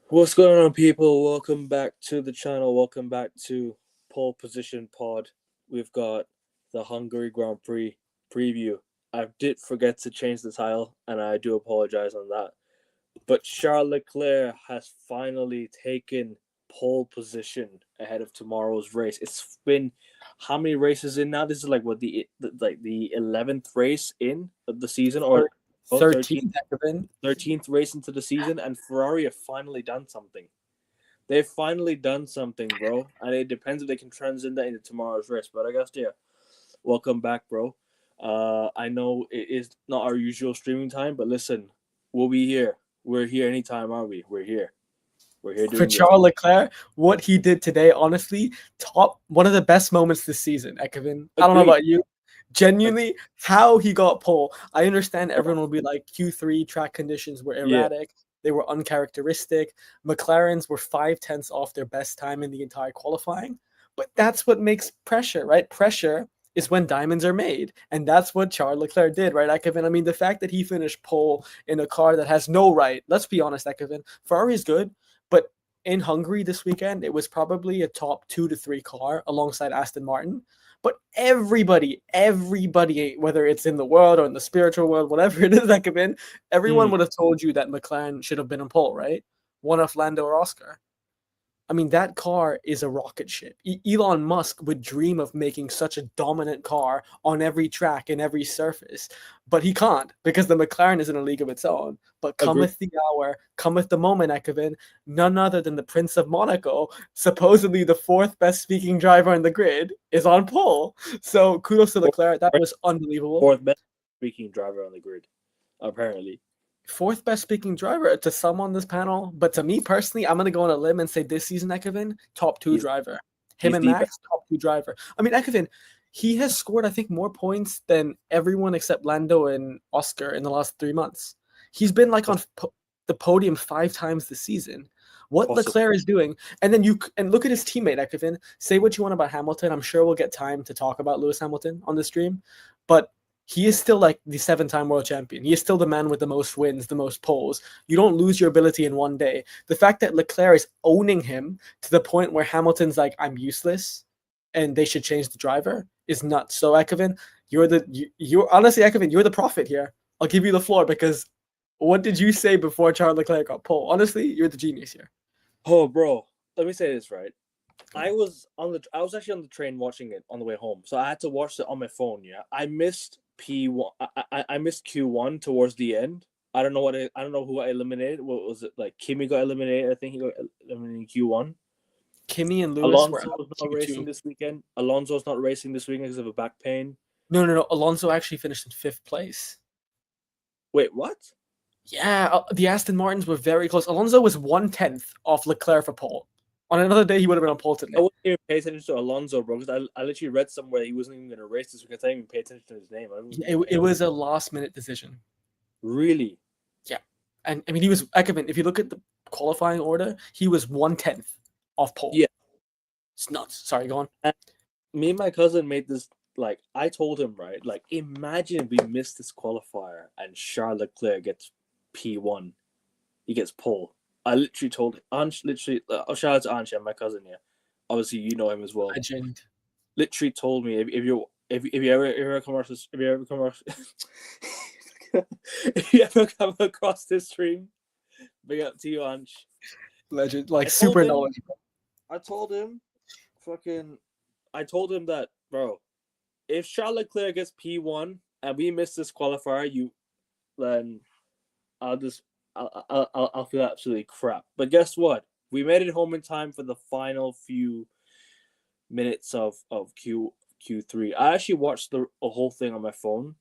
What's going on, people? Welcome back to the channel. Welcome back to Pole Position Pod. We've got the Hungary Grand Prix preview. I did forget to change the title, and I do apologize on that. But Charles Leclerc has finally taken pole position ahead of tomorrow's race. It's been how many races in now? This is like what the 11th race in the season, or 13th, 13th race into the season, and Ferrari have finally done something. They've finally done something, bro. And it depends if they can translate that into tomorrow's race. But Agastya, welcome back, bro. I know it is not our usual streaming time, but listen, we'll be here. We're here anytime, aren't we? We're here. We're here doing for Charles Leclerc, what he did today, honestly, one of the best moments this season, Ekevin. I don't know about you. Genuinely, how he got pole. I understand everyone will be like Q3 track conditions were erratic. Yeah. They were uncharacteristic. McLaren's were 5/10 off their best time in the entire qualifying. But that's what makes pressure, right? Pressure is when diamonds are made. And that's what Charles Leclerc did, right, Ekevin? I mean, the fact that he finished pole in a car that has no right, let's be honest, Ekevin, Ferrari is good, but in Hungary this weekend, it was probably a top 2 to 3 car alongside Aston Martin. But everybody, whether it's in the world or in the spiritual world, whatever it is, Ekevin, everyone would have told you that McLaren should have been in pole, right? One of Lando or Oscar. I mean, that car is a rocket ship. Elon Musk would dream of making such a dominant car on every track and every surface, but he can't because the McLaren is in a league of its own. But cometh the hour, cometh the moment, Ekevin, none other than the Prince of Monaco, supposedly the 4th best speaking driver on the grid, is on pole. So kudos to Leclerc. That was unbelievable. 4th best speaking driver on the grid, apparently. 4th best speaking driver to some on this panel, but to me personally, I'm gonna go on a limb and say this season, Ekevin, top 2 driver. Him and Max, top 2 driver. I mean, Ekevin, he has scored, I think, more points than everyone except Lando and Oscar in the last 3 months. He's been like on the podium 5 times this season. What Leclerc is doing, and then look at his teammate, Ekevin. Say what you want about Hamilton. I'm sure we'll get time to talk about Lewis Hamilton on the stream, but he is still like the 7-time world champion. He is still the man with the most wins, the most poles. You don't lose your ability in one day. The fact that Leclerc is owning him to the point where Hamilton's like, I'm useless and they should change the driver is nuts. So Ekevin, you're honestly, Ekevin, you're the prophet here. I'll give you the floor because what did you say before Charles Leclerc got pole? Honestly, you're the genius here. Oh, bro, let me say this, right? I was actually on the train watching it on the way home, so I had to watch it on my phone. Yeah, I missed P1. I missed Q1 towards the end. I don't know who I eliminated. What was it like? Kimi got eliminated. I think he got eliminated in Q1. Kimi and Lewis were not racing this weekend. Alonso's not racing this weekend because of a back pain. No. Alonso actually finished in 5th place. Wait, what? Yeah, the Aston Martins were very close. Alonso was 1/10 off Leclerc for pole. On another day, he would have been on pole today. I wouldn't even pay attention to Alonso, bro, because I literally read somewhere he wasn't even going to race this because I didn't even pay attention to his name. It was a last-minute decision. Really? Yeah. And, I mean, he was, Ekevin, if you look at the qualifying order, he was 1/10 off pole. Yeah. It's nuts. Sorry, go on. And me and my cousin made this, like, I told him, right, like, imagine we missed this qualifier and Charles Leclerc gets P1. He gets pole. I literally told Ansh, shout out to Ansh, my cousin here. Obviously, you know him as well. Legend. Literally told me if you ever come across if you ever come across this stream, big up to you, Ansh. Legend, like super knowledgeable. I told him that, bro, if Charles Leclerc gets P1 and we miss this qualifier, then I'll feel absolutely crap. But guess what? We made it home in time for the final few minutes of Q3. I actually watched the whole thing on my phone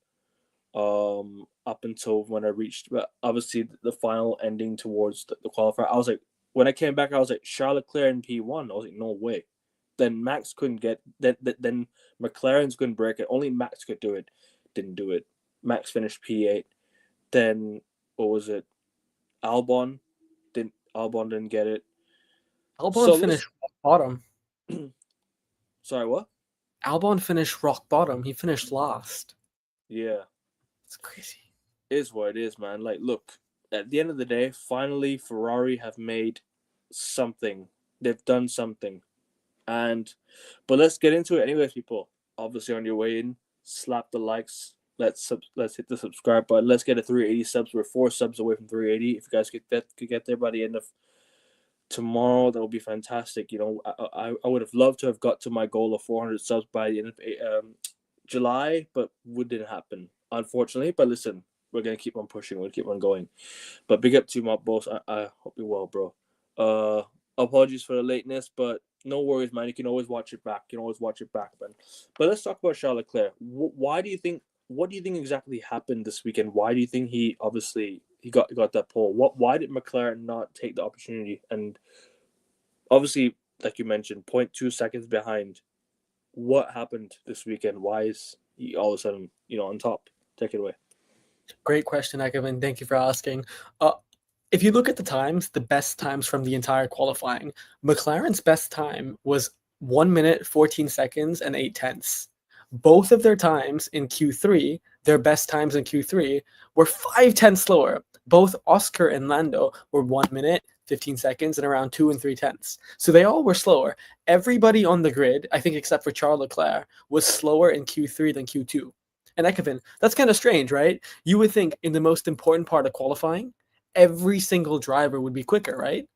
up until when I reached, obviously, the final ending towards the qualifier. I was like, when I came back, I was like, Charles Leclerc in P1. I was like, no way. Then Max couldn't get, then McLaren's couldn't break it. Only Max could do it. Didn't do it. Max finished P8. Then, what was it? Albon didn't get it. Albon finished rock bottom. Sorry, what? Albon finished rock bottom. He finished last. Yeah. It's crazy. It is what it is, man. Like, look, at the end of the day, finally Ferrari have made something. They've done something. But let's get into it anyways, people. Obviously on your way in, slap the likes. Let's hit the subscribe button. Let's get to 380 subs. We're 4 subs away from 380. If you guys could get there by the end of tomorrow, that would be fantastic. I would have loved to have got to my goal of 400 subs by the end of July, but it didn't happen, unfortunately. But listen, we're gonna keep on pushing. We'll keep on going. But big up to my boss. I hope you're well, bro. Apologies for the lateness, but no worries, man. You can always watch it back. Man. But let's talk about Charles Leclerc. Why do you think? What do you think exactly happened this weekend? Why do you think he got that pole? Why did McLaren not take the opportunity? And obviously, like you mentioned, 0.2 seconds behind. What happened this weekend? Why is he all of a sudden on top? Take it away. Great question, Ekman. Thank you for asking. If you look at the best times from the entire qualifying, McLaren's best time was 1 minute, 14 seconds, and 8/10. Both of their times in Q3, their best times in Q3, were 5/10 slower. Both Oscar and Lando were 1 minute, 15 seconds, and around 2 3/10. So they all were slower. Everybody on the grid, I think except for Charles Leclerc, was slower in Q3 than Q2. And Ekman, that's kind of strange, right? You would think in the most important part of qualifying, every single driver would be quicker, right?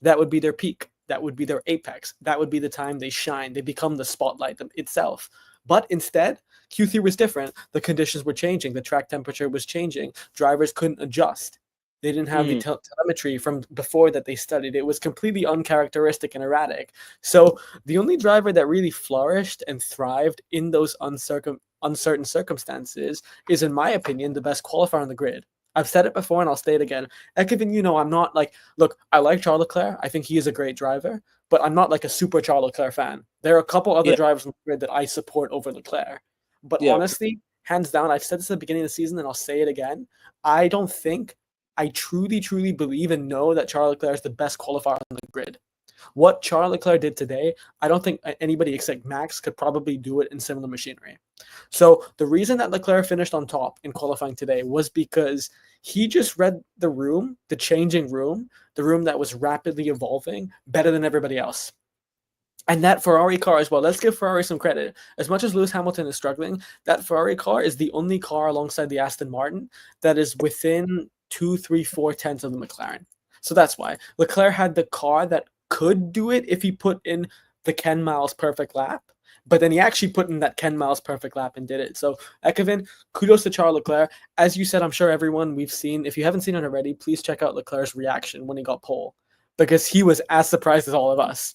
That would be their peak. That would be their apex. That would be the time they shine. They become the spotlight itself. But instead, Q3 was different. The conditions were changing. The track temperature was changing. Drivers couldn't adjust. They didn't have the telemetry from before that they studied. It was completely uncharacteristic and erratic. So the only driver that really flourished and thrived in those uncertain circumstances is, in my opinion, the best qualifier on the grid. I've said it before and I'll say it again. Ekman, I'm not look, I like Charles Leclerc. I think he is a great driver, but I'm not like a super Charles Leclerc fan. There are a couple other drivers on the grid that I support over Leclerc. But honestly, hands down, I've said this at the beginning of the season and I'll say it again. I truly, truly believe and know that Charles Leclerc is the best qualifier on the grid. What Charles Leclerc did today, I don't think anybody except Max could probably do it in similar machinery. So the reason that Leclerc finished on top in qualifying today was because he just read the room, the changing room, the room that was rapidly evolving better than everybody else. And that Ferrari car as well, let's give Ferrari some credit. As much as Lewis Hamilton is struggling, that Ferrari car is the only car alongside the Aston Martin that is within 2, 3, 4 tenths of the McLaren. So that's why Leclerc had the car that could do it if he put in the Ken Miles perfect lap, but then he actually put in that Ken Miles perfect lap and did it. So Ekman, kudos to Charles Leclerc. As you said, I'm sure everyone we've seen, if you haven't seen it already, please check out Leclerc's reaction when he got pole, because he was as surprised as all of us.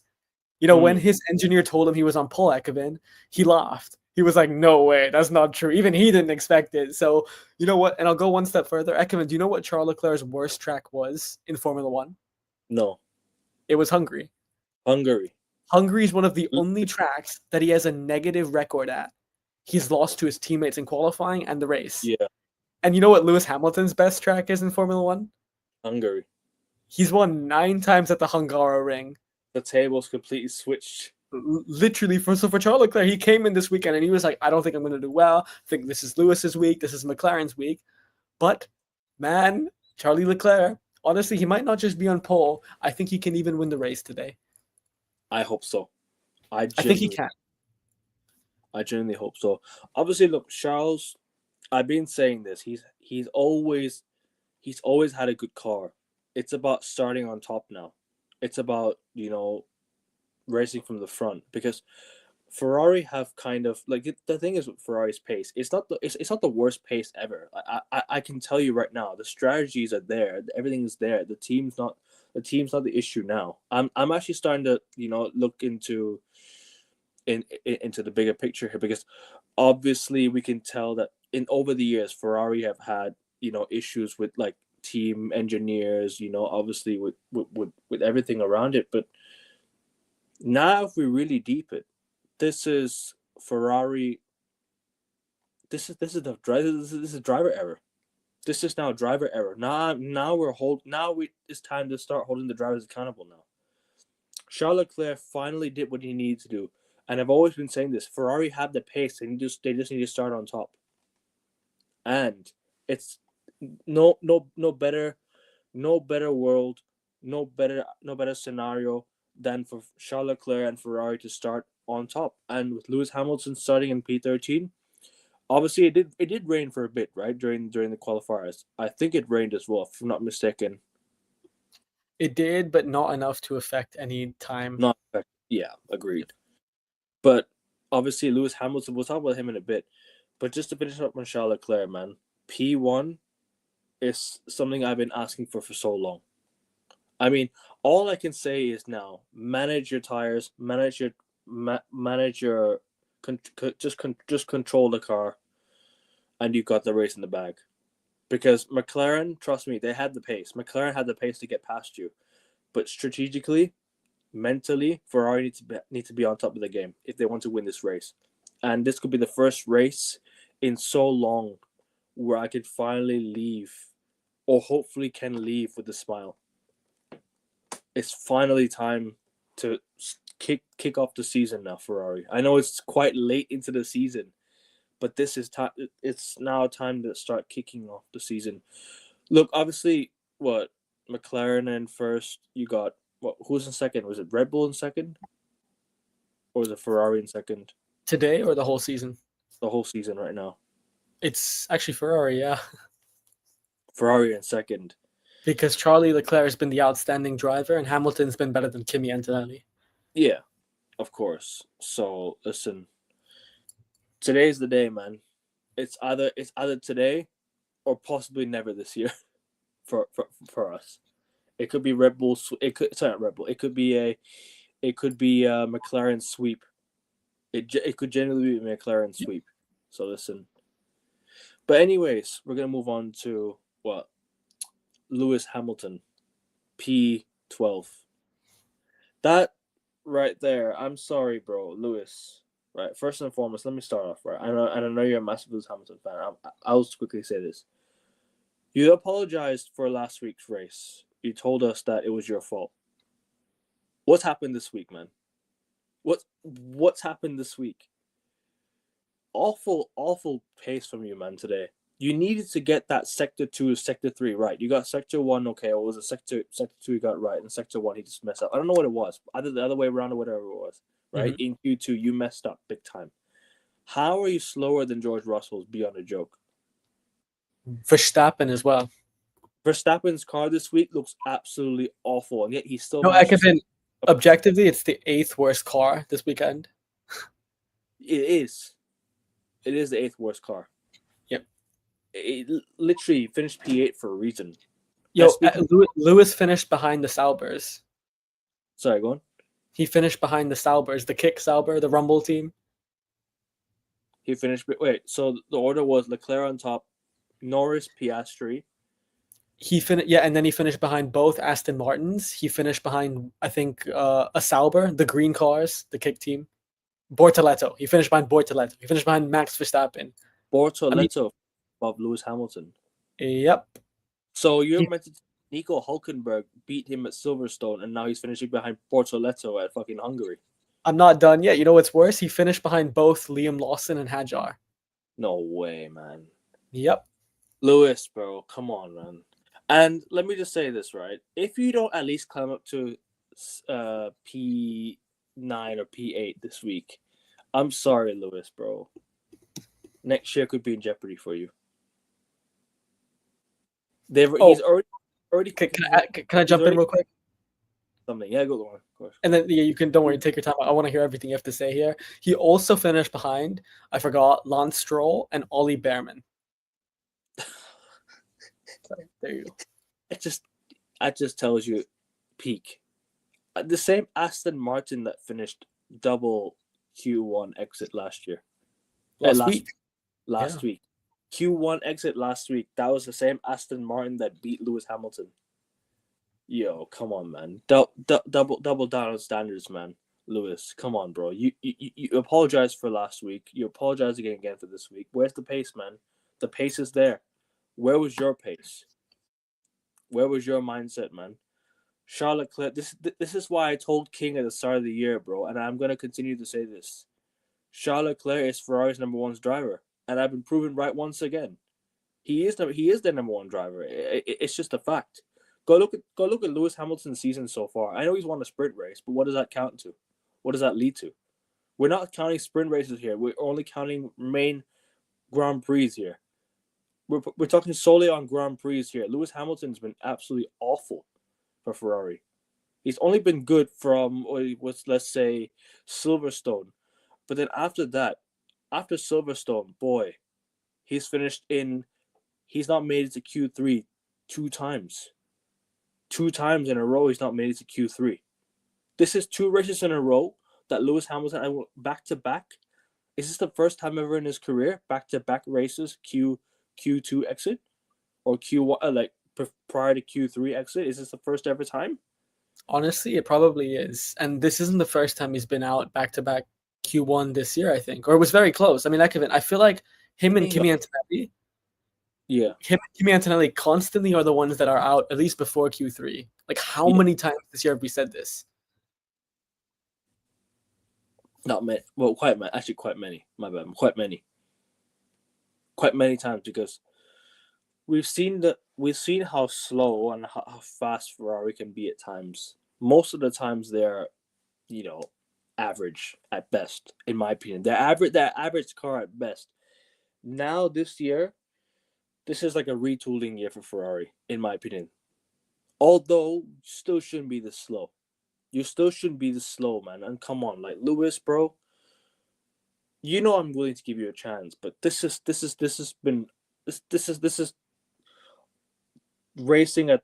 When his engineer told him he was on pole, Ekman, he laughed. He was like, no way, that's not true. Even he didn't expect it. So, you know what? And I'll go one step further. Ekman, do you know what Charles Leclerc's worst track was in Formula One? No. It was Hungary. Hungary is one of the only tracks that he has a negative record at. He's lost to his teammates in qualifying and the race. Yeah. And you know what Lewis Hamilton's best track is in Formula One? Hungary. He's won 9 times at the Hungaroring. The table's completely switched. Literally, for Charles Leclerc, he came in this weekend and he was like, I don't think I'm going to do well. I think this is Lewis's week. This is McLaren's week. But, man, Charlie Leclerc, honestly, he might not just be on pole. I think he can even win the race today. I hope so. I think he can. I genuinely hope so. Obviously, look, Charles, I've been saying this. He's always had a good car. It's about starting on top now. It's about, racing from the front, because Ferrari have kind of the thing is with Ferrari's pace. It's not the worst pace ever. I can tell you right now, the strategies are there. Everything is there. The team's not the issue now. I'm actually starting to look into the bigger picture here, because obviously we can tell that over the years Ferrari have had issues with team engineers, obviously with everything around it. But now if we really deep it, this is Ferrari. This is driver error. This is now driver error. It's time to start holding the drivers accountable now. Charles Leclerc finally did what he needed to do, and I've always been saying this: Ferrari have the pace. They just need to start on top, and it's no better no better world, no better scenario than for Charles Leclerc and Ferrari to start on top. And with Lewis Hamilton starting in P13, obviously it did rain for a bit, right? During the qualifiers. I think it rained as well, if I'm not mistaken. It did, but not enough to affect any time. Not yeah, agreed. But obviously Lewis Hamilton, we'll talk about him in a bit. But just to finish up on Charles Leclerc, man, P1 is something I've been asking for so long. I mean, all I can say is now manage your tires, manage your just control the car, and you got the race in the bag. Because McLaren, trust me, they had the pace. McLaren had the pace to get past you, but strategically, mentally, Ferrari need to be on top of the game if they want to win this race. And this could be the first race in so long where I could finally leave, or hopefully can leave with a smile. It's finally time to kick off the season now, Ferrari. I know it's quite late into the season, but this is time. It's now time to start kicking off the season. Look, obviously, what McLaren in first. You got who's in second? Was it Red Bull in second, or was it Ferrari in second? Today or the whole season? The whole season right now. It's actually Ferrari, yeah. Ferrari in second. Because Charlie Leclerc has been the outstanding driver, and Hamilton's been better than Kimi Antonelli. Yeah, of course. So listen, today's the day, man. It's either today, or possibly never this year, for us. It could be Red Bull. It could not Red Bull. It could be a McLaren sweep. It could genuinely be a McLaren sweep. So listen. But anyways, we're gonna move on to what? Lewis Hamilton, P12. That right there, I'm sorry, bro, Lewis. Right, first and foremost, let me start off. Right, I know you're a massive Lewis Hamilton fan. I'll just quickly say this. You apologized for last week's race. You told us that it was your fault. What's happened this week, man? What's happened this week? Awful pace from you, man, today. You needed to get that sector 2, sector 3 right. You got sector 1, okay, or was it sector 2 you got right, and sector 1 he just messed up. I don't know what it was, either the other way around or whatever it was, right? Mm-hmm. In Q2, you messed up big time. How are you slower than George Russell's beyond a joke? Verstappen as well. Verstappen's car this week looks absolutely awful, and yet he's still... No, objectively, it's the 8th worst car this weekend. It is. It is the 8th worst car. Yep. It literally finished P8 for a reason. Yo, Lewis finished behind the Saubers. Sorry, go on. He finished behind the Saubers, the Kick Sauber, the Rumble team. He finished... Wait, so the order was Leclerc on top, Norris, Piastri. And then he finished behind both Aston Martins. He finished behind, I think, a Sauber, the green cars, the Kick team. Bortoleto. He finished behind Bortoleto. He finished behind Max Verstappen. Bortoleto above Lewis Hamilton. Yep. So you're meant to... Nico Hulkenberg beat him at Silverstone, and now he's finishing behind Bortoleto at fucking Hungary. I'm not done yet. You know what's worse? He finished behind both Liam Lawson and Hadjar. No way, man. Yep. Lewis, bro. Come on, man. And let me just say this, right? If you don't at least climb up to P9 or P8 this week, I'm sorry, Lewis, bro. Next year could be in jeopardy for you. He's already. Can I jump in real quick? Something, yeah, go on, of course. And then you can, don't worry, take your time. I want to hear everything you have to say here. He also finished behind, I forgot, Lance Stroll and Ollie Behrman. There you go. It just tells you peak. The same Aston Martin that finished double Q1 exit last year. Last week. Q1 exit last week. That was the same Aston Martin that beat Lewis Hamilton. Yo, come on, man. Double down on standards, man. Lewis, come on, bro. You apologize for last week. You apologize again for this week. Where's the pace, man? The pace is there. Where was your pace? Where was your mindset, man? Charles Leclerc, this is why I told King at the start of the year, bro, and I'm going to continue to say this. Charles Leclerc is Ferrari's number 1 driver, and I've been proven right once again. He is their number 1 driver. It's just a fact. go look at Lewis Hamilton's season so far. I know he's won a sprint race, but what does that count to? What does that lead to? We're not counting sprint races here. We're only counting main Grand Prix here. We're talking solely on Grand Prix here. Lewis Hamilton's been absolutely awful for Ferrari. He's only been good from let's say Silverstone, but then after that, after Silverstone, boy, he's not made it to Q3 two times. 2 times in a row, he's not made it to Q3. This is 2 races in a row that Lewis Hamilton back to back. Is this the first time ever in his career back to back races Q2 exit or Q1 prior to Q3 exit? Is this the first ever time? Honestly, it probably is. And this isn't the first time he's been out back-to-back Q1 this year, I think. Or it was very close. I mean, I feel like him and Kimi Antonelli constantly are the ones that are out at least before Q3. Like, how many times this year have we said this? Not many. Well, quite many. Actually, quite many. My bad. Quite many. Quite many times because we've seen how slow and how fast Ferrari can be at times. Most of the times they're, average at best, in my opinion. They're average car at best. Now this year, this is like a retooling year for Ferrari, in my opinion. Although you still shouldn't be this slow. You still shouldn't be this slow, man. And come on, like Lewis, bro. I'm willing to give you a chance, but this is racing at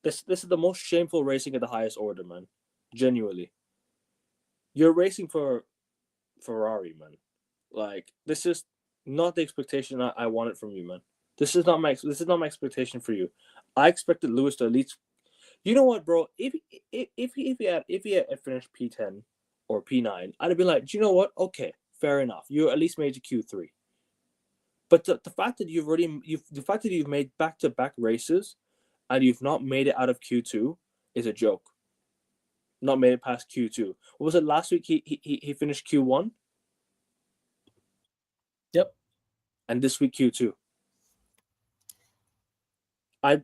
this is the most shameful racing at the highest order, man. Genuinely. You're racing for Ferrari, man. Like, this is not the expectation I wanted from you, man. This is not my expectation for you. I expected Lewis to at least. You know what, bro? If he had finished P10 or P9, I'd have been like, do you know what? Okay, fair enough. You at least made it to Q3. But the fact that you've made back-to-back races and you've not made it out of Q2 is a joke. Not made it past Q2. What was it last week? He finished Q1. Yep. And this week Q2.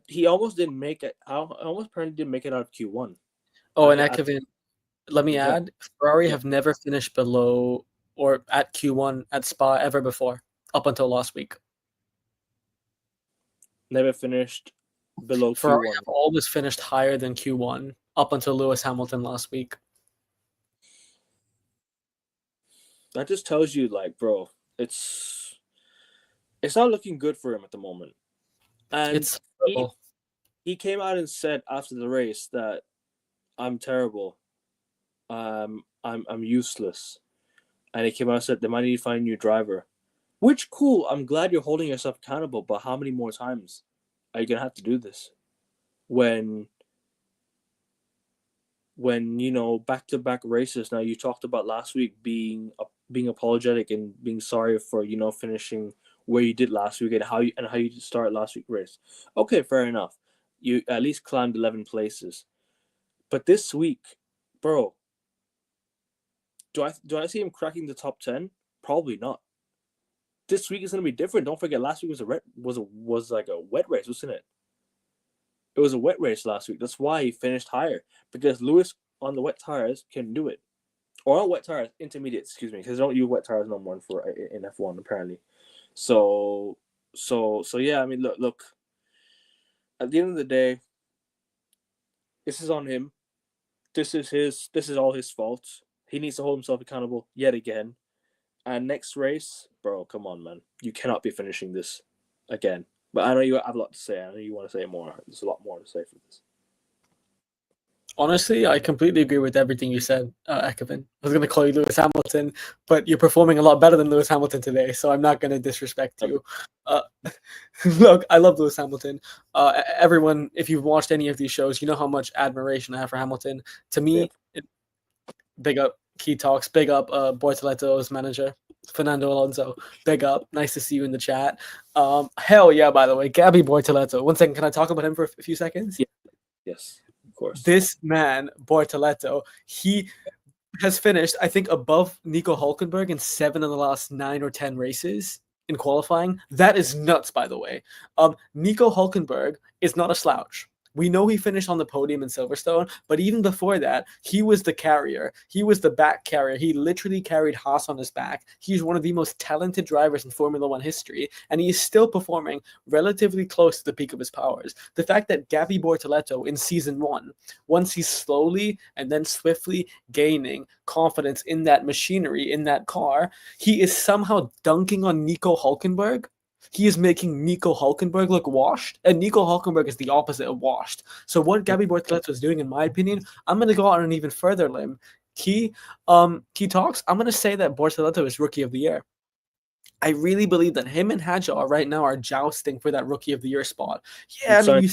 He almost didn't make it. I almost apparently didn't make it out of Q1. Oh, and Kevin, let me add, Ferrari have never finished below or at Q1 at Spa ever before, up until last week. Never finished below Ferrari Q1. have always finished higher than Q1 up until Lewis Hamilton last week. That just tells you, like, bro, it's not looking good for him at the moment. And he came out and said after the race that I'm terrible. I'm useless. And he came out and said they might need to find a new driver. Which, cool, I'm glad you're holding yourself accountable, but how many more times are you gonna have to do this? When back-to-back races. Now, you talked about last week being apologetic and being sorry for finishing where you did last week and how you started last week's race. Okay, fair enough. You at least climbed 11 places. But this week, bro, do I see him cracking the top 10? Probably not. This week is gonna be different. Don't forget, last week was like a wet race, wasn't it? It was a wet race last week. That's why he finished higher, because Lewis on the wet tires can do it, or on wet tires, intermediates. Excuse me, because they don't use wet tires no more in F1 apparently. So yeah. I mean, look. At the end of the day, this is on him. This is all his fault. He needs to hold himself accountable yet again. And next race, bro, come on, man. You cannot be finishing this again. But I know you have a lot to say. I know you want to say more. There's a lot more to say for this. Honestly, I completely agree with everything you said, Kevin. I was going to call you Lewis Hamilton, but you're performing a lot better than Lewis Hamilton today, so I'm not going to disrespect you. Look, I love Lewis Hamilton. Everyone, if you've watched any of these shows, you know how much admiration I have for Hamilton. To me, big up Key Talks, big up Bortoletto's manager, Fernando Alonso. Big up. Nice to see you in the chat. Hell yeah, by the way, Gabby Bortoletto. 1 second, can I talk about him for a few seconds? Yeah. Yes. Course. This man, Bortoletto, he has finished, I think, above Nico Hülkenberg in 7 of the last 9 or 10 races in qualifying. That is nuts, by the way. Nico Hülkenberg is not a slouch. We know he finished on the podium in Silverstone, but even before that, he was the carrier. He was the back carrier. He literally carried Haas on his back. He's one of the most talented drivers in Formula One history, and he is still performing relatively close to the peak of his powers. The fact that Gabby Bortoleto in season one, once he's slowly and then swiftly gaining confidence in that machinery, in that car, he is somehow dunking on Nico Hulkenberg. He is making Nico Hulkenberg look washed, and Nico Hulkenberg is the opposite of washed. So what Gabby Bortoleto is doing, in my opinion, I'm going to go out on an even further limb. Key talks. I'm going to say that Bortoleto is Rookie of the Year. I really believe that him and Hadjar right now are jousting for that Rookie of the Year spot. Yeah, I mean,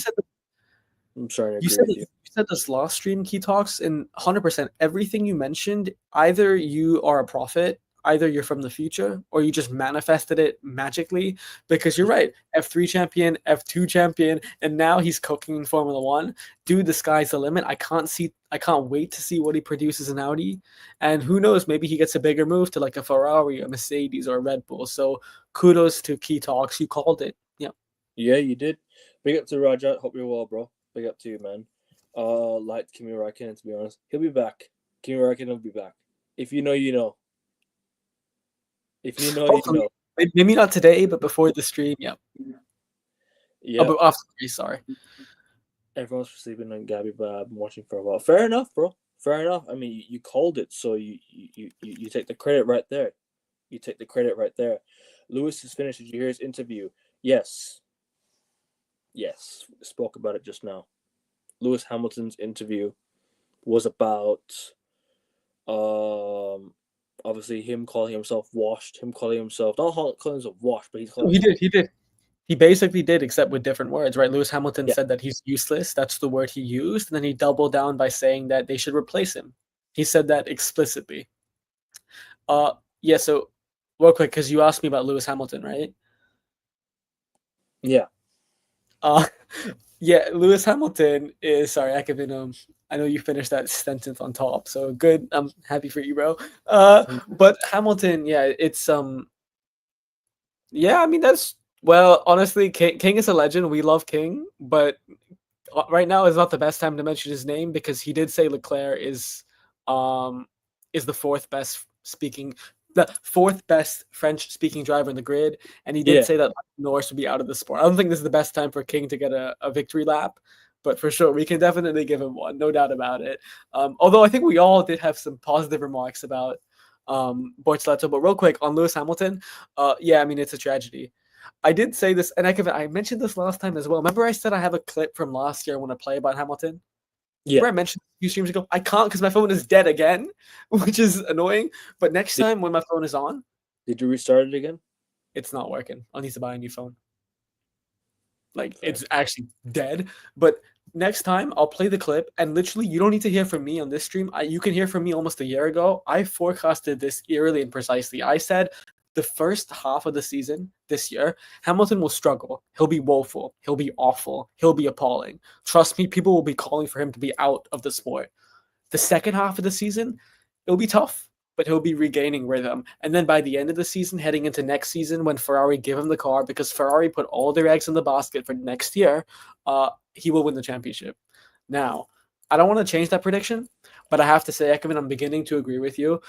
I'm sorry to you agree said with you. you said this last stream, Key Talks, and 100% everything you mentioned, either you are a prophet, either you're from the future, or you just manifested it magically, because you're right. F3 champion, F2 champion, and now he's cooking in Formula One. Dude, the sky's the limit. I can't wait to see what he produces in Audi. And who knows, maybe he gets a bigger move to like a Ferrari, a Mercedes, or a Red Bull. So kudos to Key Talks. You called it. Yeah. Yeah, you did. Big up to Raja. Hope you're well, bro. Big up to you, man. Like Kimi Räikkönen, to be honest. He'll be back. Kimi Räikkönen will be back. If you know, you know. If you know, you know. Maybe not today, but before the stream, yeah. Yeah. Oh, but after the sorry. Everyone's sleeping on Gabby, but I've been watching for a while. Fair enough, bro. Fair enough. I mean, you called it, so you take the credit right there. You take the credit right there. Lewis is finished. Did you hear his interview? Yes. Yes. Spoke about it just now. Lewis Hamilton's interview was about obviously him calling himself washed, him calling himself not calling himself washed, but he's calling he did. He basically did, except with different words, right? Lewis Hamilton Yeah. said that he's useless. That's the word he used. And then he doubled down by saying that they should replace him. He said that explicitly. Yeah, so real quick, because you asked me about Lewis Hamilton, right? Yeah. Yeah, Lewis Hamilton is sorry, Ekevin, I know you finished that sentence on top, so good. I'm happy for you, bro. But Hamilton, yeah, it's yeah, I mean that's well, honestly, King is a legend. We love King, but right now is not the best time to mention his name because he did say Leclerc is the fourth best French speaking driver in the grid, and he did say that Norris would be out of the sport. I don't think this is the best time for King to get a victory lap, but for sure we can definitely give him one, no doubt about it. Although I think we all did have some positive remarks about Bortoleto, but real quick on Lewis Hamilton, yeah, I mean it's a tragedy. I did say this, and I mentioned this last time as well. Remember I said I have a clip from last year I want to play about Hamilton? Yeah. Remember I mentioned a few streams ago? I can't because my phone is dead again, which is annoying. But next time when my phone is on... Did you restart it again? It's not working. I'll need to buy a new phone. Like, it's actually dead. But next time, I'll play the clip, and literally, you don't need to hear from me on this stream. You can hear from me almost a year ago. I forecasted this eerily and precisely. I said the first half of the season this year, Hamilton will struggle. He'll be woeful. He'll be awful. He'll be appalling. Trust me, people will be calling for him to be out of the sport. The second half of the season, it'll be tough, but he'll be regaining rhythm. And then by the end of the season, heading into next season, when Ferrari give him the car, because Ferrari put all their eggs in the basket for next year, he will win the championship. Now, I don't want to change that prediction, but I have to say, Ekman, I'm beginning to agree with you.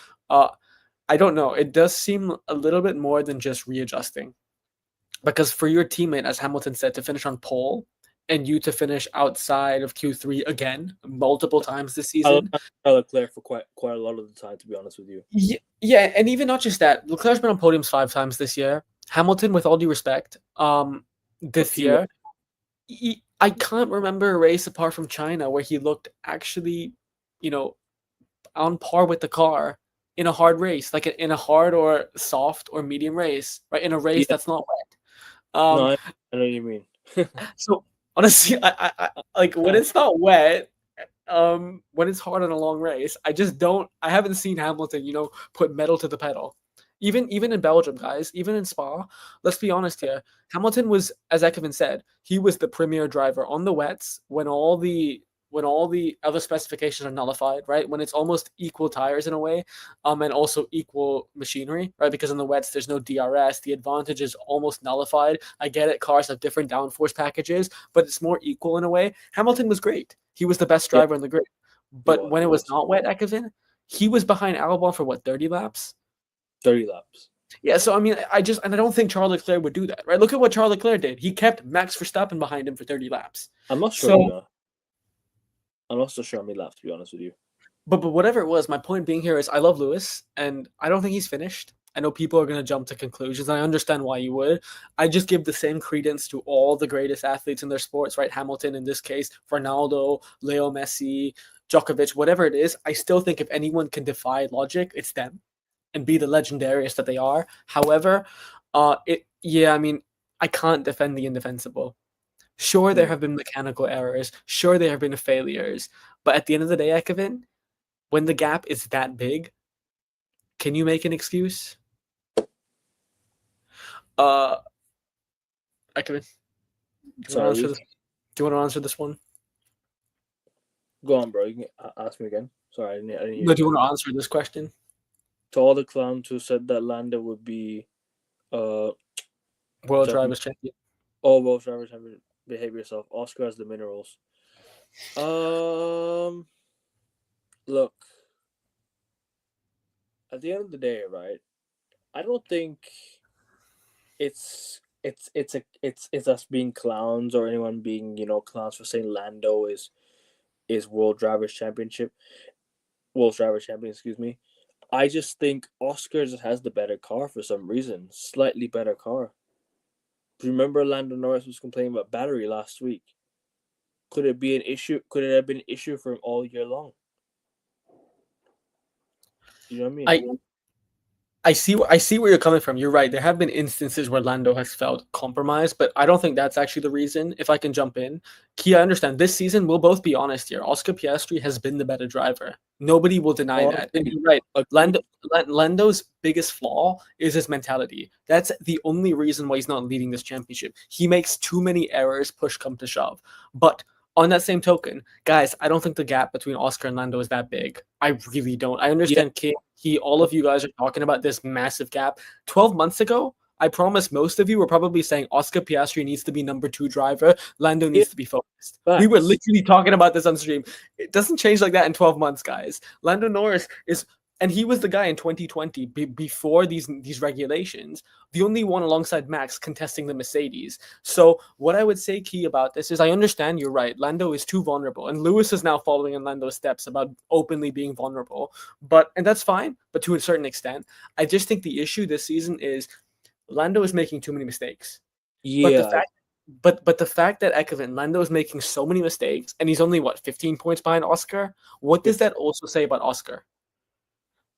I don't know. It does seem a little bit more than just readjusting. Because for your teammate, as Hamilton said, to finish on pole and you to finish outside of Q3 again multiple times this season. I Leclerc for quite a lot of the time, to be honest with you. Yeah, and even not just that. Leclerc's been on podiums 5 times this year. Hamilton, with all due respect, this year, I can't remember a race apart from China where he looked actually, on par with the car in a hard race, like in a hard or soft or medium race, right? In a race that's not wet. No, I know what you mean. So honestly, I like when it's not wet, when it's hard on a long race, I haven't seen Hamilton, put metal to the pedal. Even in Belgium, guys, even in Spa, let's be honest here. Hamilton was, as Ekman said, he was the premier driver on the wets when all the when all the other specifications are nullified, right? When it's almost equal tires in a way, and also equal machinery, right? Because in the wets there's no DRS, the advantage is almost nullified. I get it, cars have different downforce packages, but it's more equal in a way. Hamilton was great; he was the best Yeah, driver in the grid. he But was. when He it was was not wet, Ekevin, he was behind Albon for what 30 laps. 30 laps. Yeah, so I mean, I don't think Charles Leclerc would do that, right? Look at what Charles Leclerc did. He kept Max Verstappen behind him for 30 laps. I'm not sure, to be So, honest. I'm not so sure how many laps, to be honest with you. but whatever it was, my point being here is I love Lewis, and I don't think he's finished. I know people are going to jump to conclusions. I understand why you would. I just give the same credence to all the greatest athletes in their sports, right? Hamilton in this case, Ronaldo, Leo Messi, Djokovic, whatever it is. I still think if anyone can defy logic, it's them and be the legendarius that they are. However, I mean, I can't defend the indefensible. Sure, there Hmm. have been mechanical errors. Sure, there have been failures. But at the end of the day, Ekevin, when the gap is that big, can you make an excuse? Uh, Ekevin, do you want to answer Sorry. this? Do you want to answer this one? Go on, bro. You can ask me again. Sorry, I didn't hear No, you do you again. want to answer this question? To all the clowns who said that Lando would be uh World champion, Drivers Champion. all world drivers have to behave yourself. Oscar has the minerals. Um, look. At the end of the day, right? I don't think it's us being clowns or anyone being clowns for saying Lando is world driver champion. Excuse me. I just think Oscar just has the better car for some reason, slightly better car. Remember, Lando Norris was complaining about battery last week. Could it be an issue? Could it have been an issue for him all year long? You know what I mean? I I see where you're coming from. You're right. There have been instances where Lando has felt compromised, but I don't think that's actually the reason. If I can jump in, Kia, I understand this season. We'll both be honest here. Oscar Piastri has been the better driver. Nobody will deny that. And Agreed. you're right. Agreed. Lando's biggest flaw is his mentality. That's the only reason why he's not leading this championship. He makes too many errors, push come to shove. But on that same token, guys, I don't think the gap between Oscar and Lando is that big. I really don't. I Yeah, understand all of you guys are talking about this massive gap. 12 months ago, I promise most of you were probably saying Oscar Piastri needs to be number 2 driver. Lando yeah, needs to be focused. We were facts. literally talking about this on stream. It doesn't change like that in 12 months, guys. Lando Norris is, and he was the guy in 2020 before these regulations, the only one alongside Max contesting the Mercedes. So what I would say, Key, about this is I understand you're right. Lando is too vulnerable, and Lewis is now following in Lando's steps about openly being vulnerable. And that's fine, but to a certain extent, I just think the issue this season is Lando is making too many mistakes. But the Yeah, fact but the fact that Ekevin Lando is making so many mistakes and he's only 15 points behind Oscar, what does that also say about Oscar?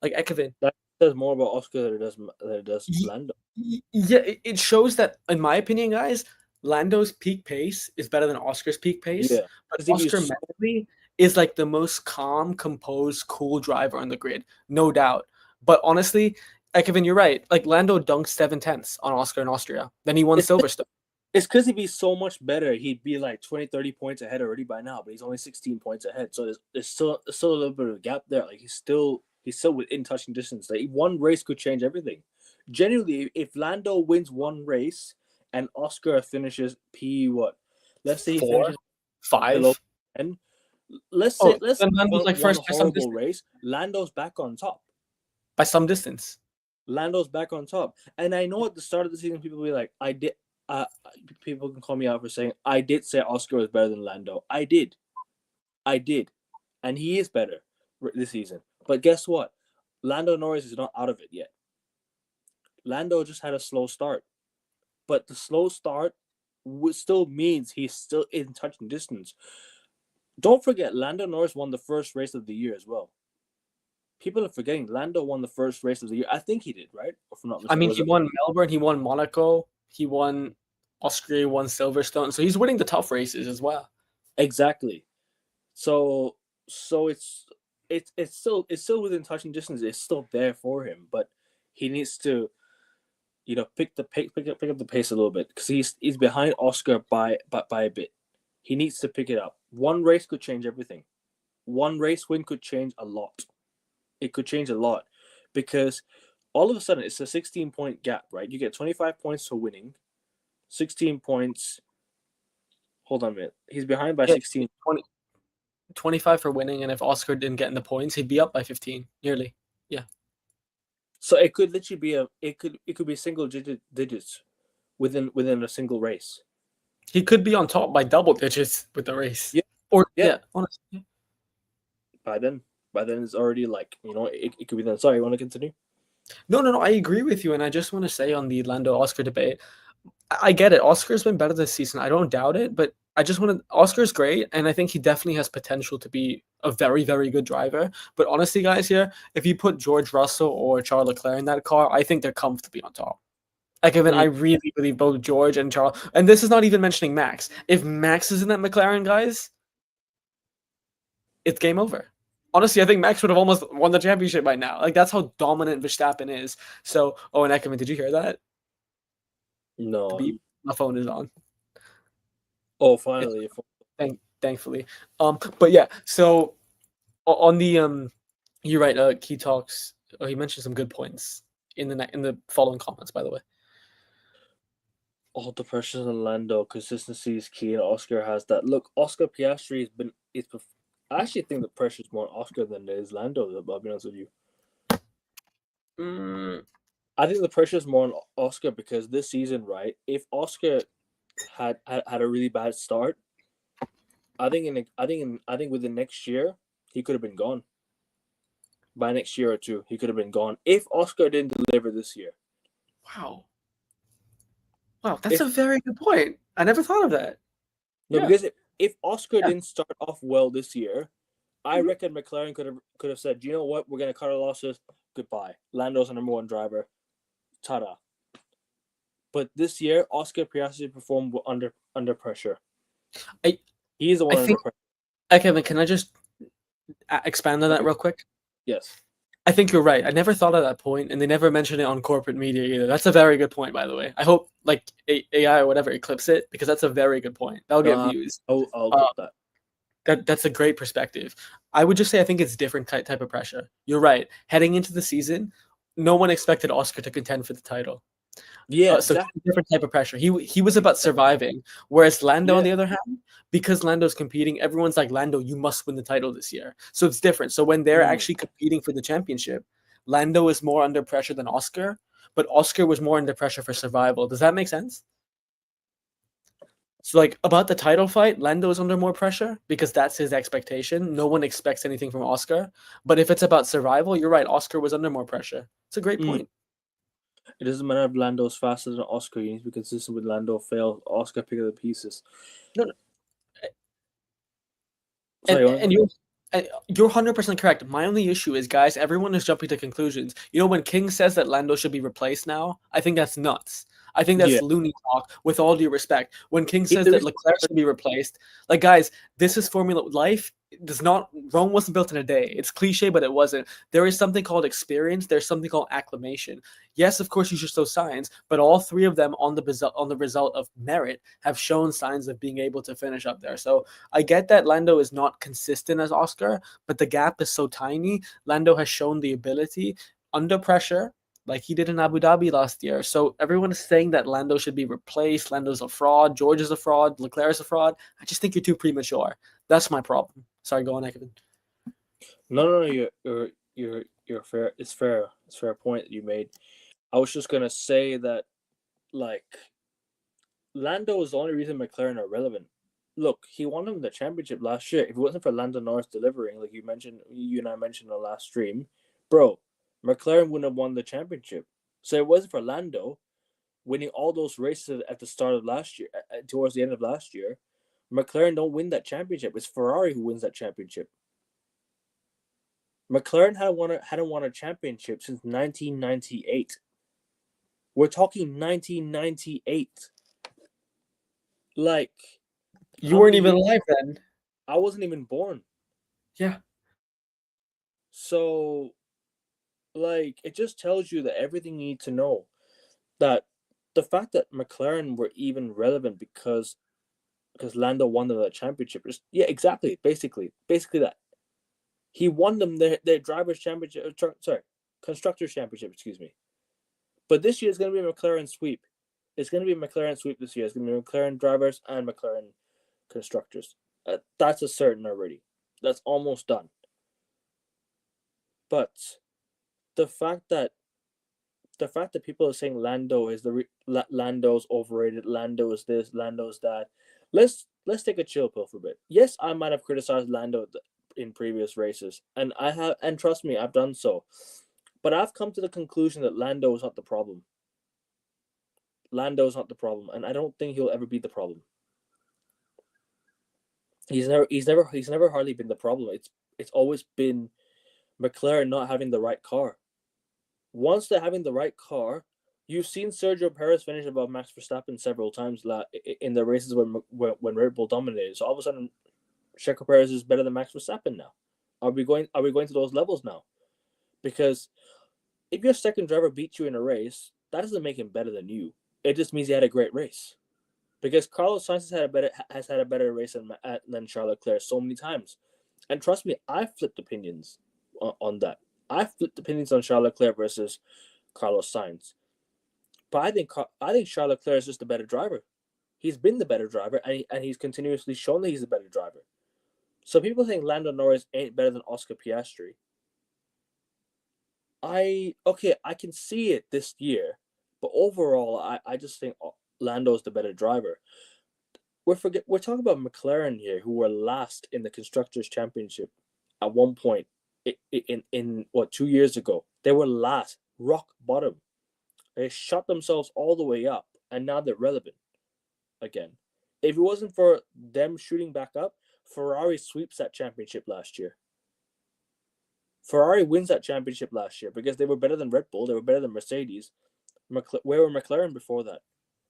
Like Ekevin. that says more about Oscar than it does Y- Lando. Yeah, it shows that, in my opinion, guys, Lando's peak pace is better than Oscar's peak pace, Yeah, but because if you Oscar mentally is like the most calm, composed, cool driver on the grid, no doubt. But honestly, Kevin, you're right. Like Lando dunked 7/10 on Oscar in Austria. Then he won it's Silverstone. it's because he'd be so much better. He'd be like 20, 30 points ahead already by now, but he's only 16 points ahead. So there's still a little bit of a gap there. Like he's still within touching distance. Like one race could change everything. Genuinely, if Lando wins one race and Oscar finishes P what? Let's say he 4, finishes below 5. 10. Let's say Oh, let's then Lando's like one first by some horrible distance. race. Lando's back on top. By some distance. Lando's back on top. And I know at the start of the season, people will be like, people can call me out for saying, I did say Oscar was better than Lando. I did. And he is better this season. But guess what? Lando Norris is not out of it yet. Lando just had a slow start. But the slow start still means he's still in touching distance. Don't forget, Lando Norris won the first race of the year as well. People are forgetting Lando won the first race of the year. I think he did, right? If I'm not I mistaken. mean, he won Melbourne, he won Monaco, he won Austria, he won Silverstone. So he's winning the tough races as well. Exactly. So it's still within touching distance. It's still there for him, but he needs to pick up the pace a little bit because he's behind Oscar by a bit. He needs to pick it up. One race could change everything. One race win could change a lot. It could change a lot because all of a sudden it's a 16-point gap, right? You get 25 points for winning, 16 points. Hold on a minute. He's behind by Yeah, 16. 25 for winning, and if Oscar didn't get in the points, he'd be up by 15 nearly. Yeah. So it could literally be it could be single digits within a single race. He could be on top by double digits with the race. Yeah. Or Yeah. honestly. By then it's already like, it could be done. Sorry, you want to continue? No, I agree with you, and I just want to say on the Lando Oscar debate, I get it. Oscar's been better this season. I don't doubt it, but I just want to. Oscar's great, and I think he definitely has potential to be a very, very good driver. But honestly, guys, here, if you put George Russell or Charles Leclerc in that car, I think they're comfortably on top. Like, even I really believe both George and Charles, and this is not even mentioning Max. If Max is in that McLaren, guys, it's game over. Honestly, I think Max would have almost won the championship by now. Like, that's how dominant Verstappen is. So, and Eckerman, did you hear that? No. My phone is on. Oh, finally. Thankfully. But yeah, so on the you're right, he talks he mentioned some good points in the following comments, by the way. All the pressures on Lando, consistency is key, and Oscar has that. Look, Oscar Piastri has been. I actually think the pressure is more on Oscar than it is Lando. I'll be honest with you. I think the pressure is more on Oscar because this season, right? If Oscar had a really bad start, I think within next year he could have been gone. By next year or two, he could have been gone if Oscar didn't deliver this year. Wow, that's a very good point. I never thought of that. No, because if Oscar didn't start off well this year, I reckon McLaren could have said, you know what, we're gonna cut our losses. Goodbye. Lando's our number one driver. Ta-da. But this year, Oscar Piastri performed under pressure. He's the one under pressure. Kevin, can I just expand on that real quick? Yes. I think you're right. I never thought of that point, and they never mentioned it on corporate media either. That's a very good point, by the way. I hope like AI or whatever eclipse it, because that's a very good point. That'll get views. I'll get that. That's a great perspective. I would just say I think it's different type of pressure. You're right. Heading into the season, no one expected Oscar to contend for the title. Yeah, so different type of pressure. He was about surviving, whereas Lando, on the other hand, because Lando's competing, everyone's like, Lando, you must win the title this year. So it's different. So when they're actually competing for the championship, Lando is more under pressure than Oscar, but Oscar was more under pressure for survival. Does that make sense? So, like, about the title fight, Lando is under more pressure because that's his expectation. No one expects anything from Oscar. But if it's about survival, you're right. Oscar was under more pressure. It's a great point. It doesn't matter if Lando's faster than Oscar. You need to be consistent with Lando. Fail. Oscar pick up the pieces. No. And you're 100% correct. My only issue is, guys, everyone is jumping to conclusions. You know, when King says that Lando should be replaced now, I think that's nuts. I think that's loony talk, with all due respect. When King says that Leclerc should be replaced, like, guys, this is Formula Life. Rome wasn't built in a day. It's cliche, but it wasn't. There is something called experience. There's something called acclimation. Yes, of course, you should show signs, but all three of them on the result of merit have shown signs of being able to finish up there. So I get that Lando is not consistent as Oscar, but the gap is so tiny. Lando has shown the ability under pressure, like he did in Abu Dhabi last year. So everyone is saying that Lando should be replaced. Lando's a fraud. George is a fraud. Leclerc is a fraud. I just think you're too premature. That's my problem. Sorry, go on, Ekman. No, you're fair. It's fair. It's a fair point that you made. I was just gonna say that, like, Lando is the only reason McLaren are relevant. Look, he won him the championship last year. If it wasn't for Lando Norris delivering, like you and I mentioned in the last stream, bro, McLaren wouldn't have won the championship. So it wasn't for Lando winning all those races at the start of last year, towards the end of last year. McLaren don't win that championship. It's Ferrari who wins that championship. McLaren hadn't won a championship since 1998. We're talking 1998. Like, you weren't even alive then. I wasn't even born. Yeah. So, like, it just tells you that everything you need to know. That the fact that McLaren were even relevant because because Lando won them the championship. Yeah, exactly. Basically that. He won them their drivers' championship. Constructors' championship. Excuse me. But this year it's going to be a McLaren sweep. It's going to be a McLaren sweep this year. It's going to be McLaren drivers and McLaren constructors. That's a certain already. That's almost done. But the fact that people are saying Lando is Lando's overrated, Lando is this, Lando's that. Let's take a chill pill for a bit. Yes, I might have criticized Lando in previous races, and I have, and trust me, I've done so. But I've come to the conclusion that Lando is not the problem. Lando is not the problem, and I don't think he'll ever be the problem. He's never hardly been the problem. It's always been McLaren not having the right car. Once they're having the right car, you've seen Sergio Perez finish above Max Verstappen several times in the races when Red Bull dominated. So all of a sudden, Checo Perez is better than Max Verstappen now. Are we going to those levels now? Because if your second driver beats you in a race, that doesn't make him better than you. It just means he had a great race. Because Carlos Sainz has had a better race than Charles Leclerc so many times. And trust me, I've flipped opinions on that. I've flipped opinions on Charles Leclerc versus Carlos Sainz. But I think Charles Leclerc is just a better driver. He's been the better driver, and he's continuously shown that he's a better driver. So people think Lando Norris ain't better than Oscar Piastri. I can see it this year, but overall, I just think Lando is the better driver. We're talking about McLaren here, who were last in the Constructors' Championship at one point in 2 years ago. They were last, rock bottom. They shot themselves all the way up, and now they're relevant again. If it wasn't for them shooting back up, Ferrari sweeps that championship last year. Ferrari wins that championship last year because they were better than Red Bull. They were better than Mercedes. Where were McLaren before that?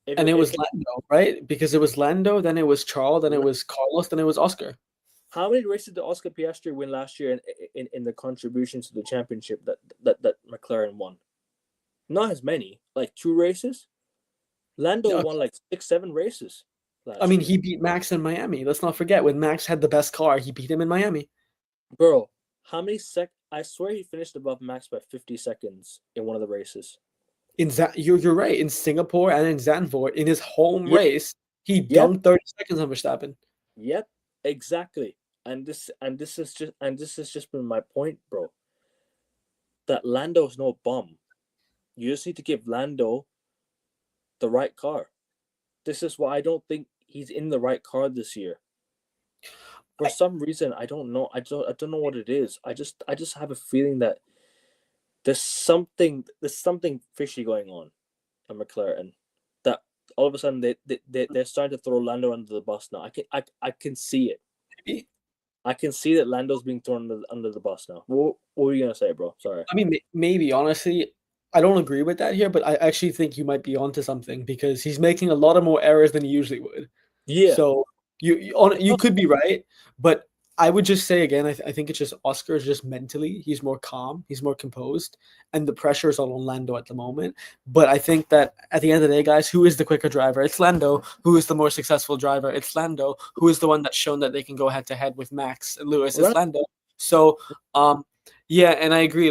And it was Lando, right? Because it was Lando, then it was Charles, then it was Carlos, then it was Oscar. How many races did Oscar Piastri win last year in the contributions to the championship that McLaren won? Not as many, like 2 races. Lando won like 6-7 races. I mean, he beat Max in Miami. Let's not forget, when Max had the best car, he beat him in Miami. Bro, how many I swear he finished above Max by 50 seconds in one of the races. You're right. In Singapore and in Zandvoort, in his home race, he dunked 30 seconds on Verstappen. Yep, exactly. And this has just been my point, bro. That Lando's no bum. You just need to give Lando the right car. This is why I don't think he's in the right car this year. For some reason, I don't know. I don't know what it is. I just have a feeling that there's something fishy going on at McLaren. That all of a sudden they're starting to throw Lando under the bus now. I can see it. I can see that Lando's being thrown under the bus now. What were you gonna say, bro? Sorry. I mean, maybe honestly, I don't agree with that here, but I actually think you might be onto something because he's making a lot of more errors than he usually would. Yeah. So you could be right, but I would just say again, I think it's just Oscar is just mentally, he's more calm, he's more composed, and the pressure is all on Lando at the moment. But I think that at the end of the day, guys, who is the quicker driver? It's Lando. Who is the more successful driver? It's Lando. Who is the one that's shown that they can go head to head with Max and Lewis? It's Lando. So, yeah, and I agree.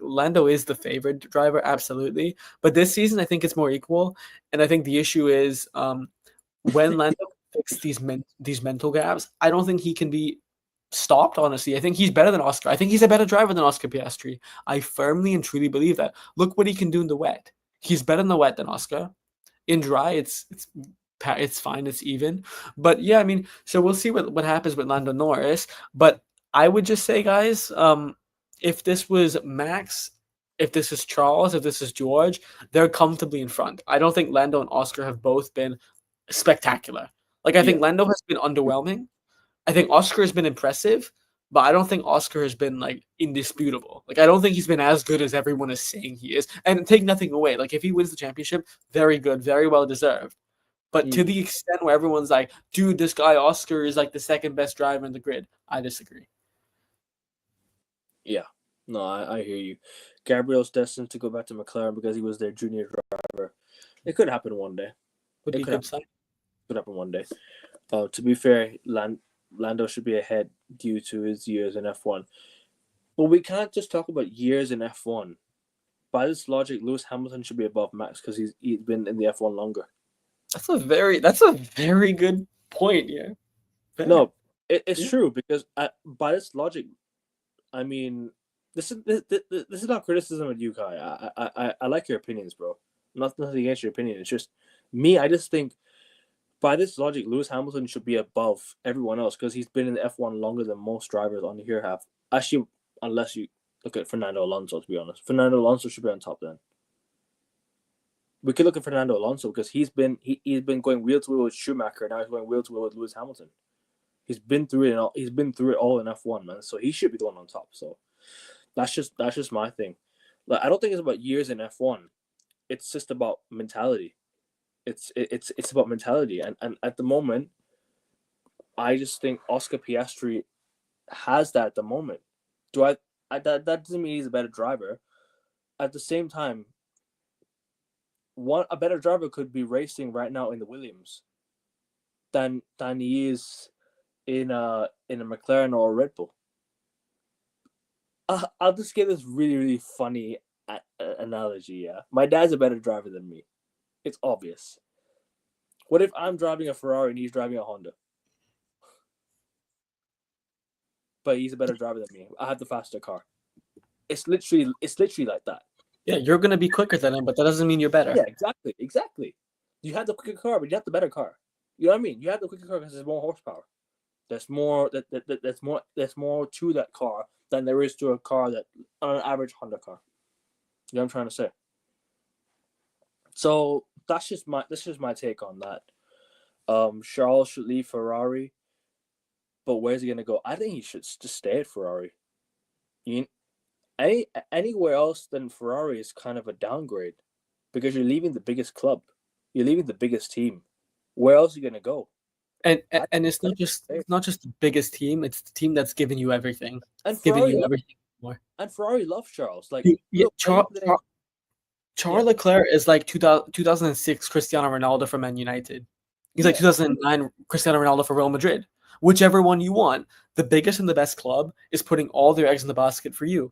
Lando is the favorite driver, absolutely. But this season, I think it's more equal, and I think the issue is when Lando fix these mental gaps, I don't think he can be stopped, honestly. I think he's better than Oscar. I think he's a better driver than Oscar Piastri. I firmly and truly believe that. Look what he can do in the wet. He's better in the wet than Oscar. In dry, it's fine, it's even. But yeah, I mean, so we'll see what happens with Lando Norris. But I would just say, guys, if this was Max, if this is Charles, if this is George, they're comfortably in front. I don't think Lando and Oscar have both been spectacular. Like, I think Lando has been underwhelming. I think Oscar has been impressive, but I don't think Oscar has been like indisputable. Like, I don't think he's been as good as everyone is saying he is. And take nothing away. Like, if he wins the championship, very good, very well deserved. But to the extent where everyone's like, dude, this guy Oscar is like the second best driver in the grid, I disagree. Yeah, no, I hear you. Gabriel's destined to go back to McLaren because he was their junior driver. It could happen one day. Would be a good sign. Could happen one day. To be fair, Lando should be ahead due to his years in F1. But we can't just talk about years in F1. By this logic, Lewis Hamilton should be above Max because he's been in the F1 longer. That's a very good point. Yeah. Fair. No, it's Yeah. true because by this logic, I mean, this is not criticism of you, Kai. I like your opinions, bro. Nothing against your opinion. It's just me. I just think by this logic, Lewis Hamilton should be above everyone else because he's been in the F1 longer than most drivers on here have. Actually, unless you look at Fernando Alonso, to be honest, Fernando Alonso should be on top then. We could look at Fernando Alonso because he's been going wheel to wheel with Schumacher. Now he's going wheel to wheel with Lewis Hamilton. He's been through it all. He's been through it all in F1, man. So he should be the one on top. So that's just my thing. Like, I don't think it's about years in F1. It's just about mentality. It's about mentality, and at the moment, I just think Oscar Piastri has that at the moment. That doesn't mean he's a better driver. At the same time, a better driver could be racing right now in the Williams than he is in a McLaren or a Red Bull. I'll just give this really funny analogy. Yeah, my dad's a better driver than me. It's obvious. What if I'm driving a Ferrari and he's driving a Honda? But he's a better driver than me. I have the faster car. It's literally like that. Yeah, you're gonna be quicker than him, but that doesn't mean you're better. Yeah, exactly. You have the quicker car, but you have the better car. You know what I mean? You have the quicker car because there's more horsepower. There's more to that car than there is to a car that on an average Honda car. You know what I'm trying to say? So that's just my take on that. Charles should leave Ferrari, but where's he gonna go? I think he should just stay at Ferrari. Anywhere else than Ferrari is kind of a downgrade because you're leaving the biggest club, you're leaving the biggest team. Where else are you gonna go? And it's not just the biggest team; it's the team that's giving you everything. And giving you everything more. And Ferrari loves Charles. Like, Charles Leclerc is like 2006 Cristiano Ronaldo for Man United. He's like 2009 Cristiano Ronaldo for Real Madrid. Whichever one you want, the biggest and the best club is putting all their eggs in the basket for you.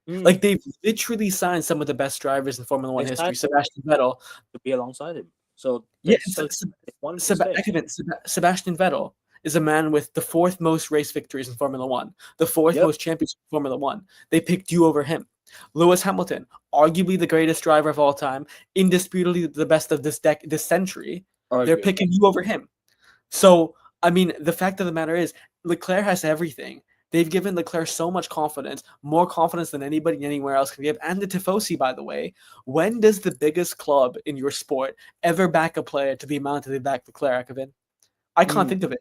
Like, they've literally signed some of the best drivers in Formula One history. Sebastian Vettel to be alongside him. So Sebastian Vettel is a man with the 4th most race victories in Formula One, the 4th most championships in Formula One. They picked you over him. Lewis Hamilton, arguably the greatest driver of all time, indisputably the best of this century. They're picking you over him. So, I mean, the fact of the matter is, Leclerc has everything. They've given Leclerc so much confidence, more confidence than anybody anywhere else can give. And the Tifosi, by the way, when does the biggest club in your sport ever back a player to the amount that they back Leclerc, Kevin? I can't think of it.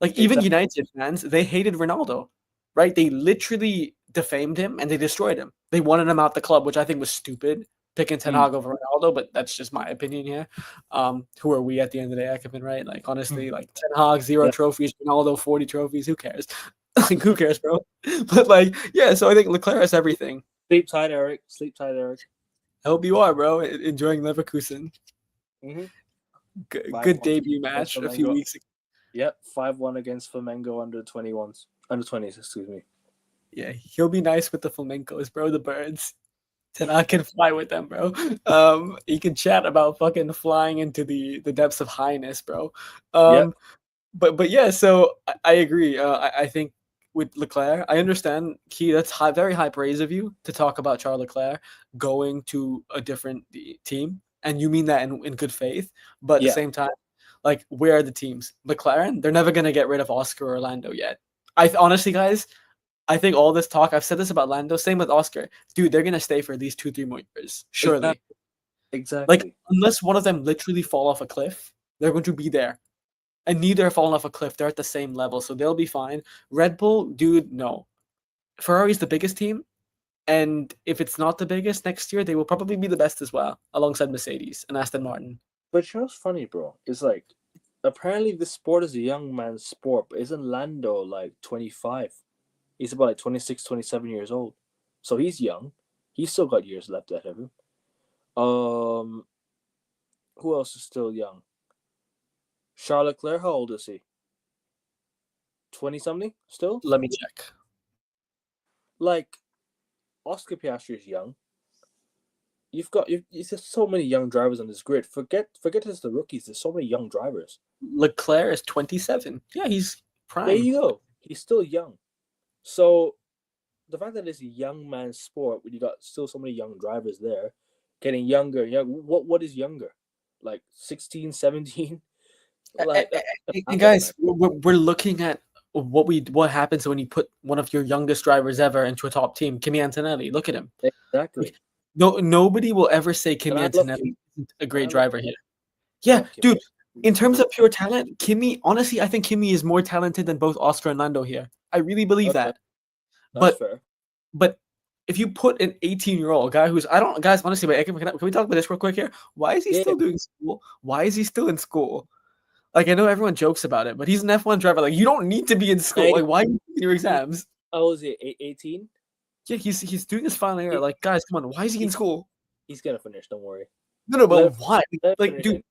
Like, even United fans, they hated Ronaldo, right? They literally defamed him and they destroyed him. They wanted him out the club, which I think was stupid, picking Ten Hag over Ronaldo, but that's just my opinion here. Who are we at the end of the day, Kevin, right? Like, honestly, like, Ten Hag, 0 trophies, Ronaldo, 40 trophies, who cares? Like, who cares, bro? But, like, yeah, so I think Leclerc has everything. Sleep tight, Eric. Sleep tight, Eric. I hope you are, bro. Enjoying Leverkusen. Mm-hmm. Good debut match a few weeks ago. Yep, 5-1 against Flamengo under 21s. Under 20s, excuse me. Yeah, he'll be nice with the Flamencos, bro, the birds. Then I can fly with them, bro. He can chat about fucking flying into the depths of highness, bro. But yeah, so I agree. I think with Leclerc, I understand, Key, that's very high praise of you to talk about Charles Leclerc going to a different team. And you mean that in good faith. But at the same time, like, where are the teams? McLaren, they're never going to get rid of Oscar or Lando yet. Honestly, guys, I think all this talk, I've said this about Lando, same with Oscar. Dude, they're going to stay for at least 2-3 more years. Surely. Exactly. Like, unless one of them literally fall off a cliff, they're going to be there. And neither have fallen off a cliff. They're at the same level, so they'll be fine. Red Bull, dude, no. Ferrari's the biggest team, and if it's not the biggest next year, they will probably be the best as well, alongside Mercedes and Aston Martin. But you know what's funny, bro? It's like, apparently this sport is a young man's sport, but isn't Lando like 25? He's about like 26, 27 years old. So he's young. He's still got years left ahead of him. Who else is still young? Charles Leclerc, how old is he? 20 something still? Let me check. Like, Oscar Piastri is young. There's just so many young drivers on this grid. Forget it's the rookies. There's so many young drivers. Leclerc is 27. Yeah, he's prime. There you go. He's still young. So the fact that it's a young man's sport, when you got still so many young drivers there, getting younger, what is younger? Like 16, 17? Like, and guys, we're looking at what happens when you put one of your youngest drivers ever into a top team, Kimi Antonelli. Look at him. Exactly. Nobody will ever say Kimi Antonelli isn't a great driver here. Yeah, dude. In terms of pure talent, Kimi, honestly, I think Kimi is more talented than both Oscar and Lando here. I really believe that. That's fair. But if you put an 18-year-old guy who's guys, honestly, wait, can we talk about this real quick here? Why is he still doing school? Why is he still in school? Like, I know everyone jokes about it, but he's an F1 driver. Like, you don't need to be in school. Like, why are you taking your exams? Oh, is he 18? Yeah, he's doing his final year. Like, guys, come on. Why is he in school? He's gonna finish. Don't worry. No, but why? Like, dude,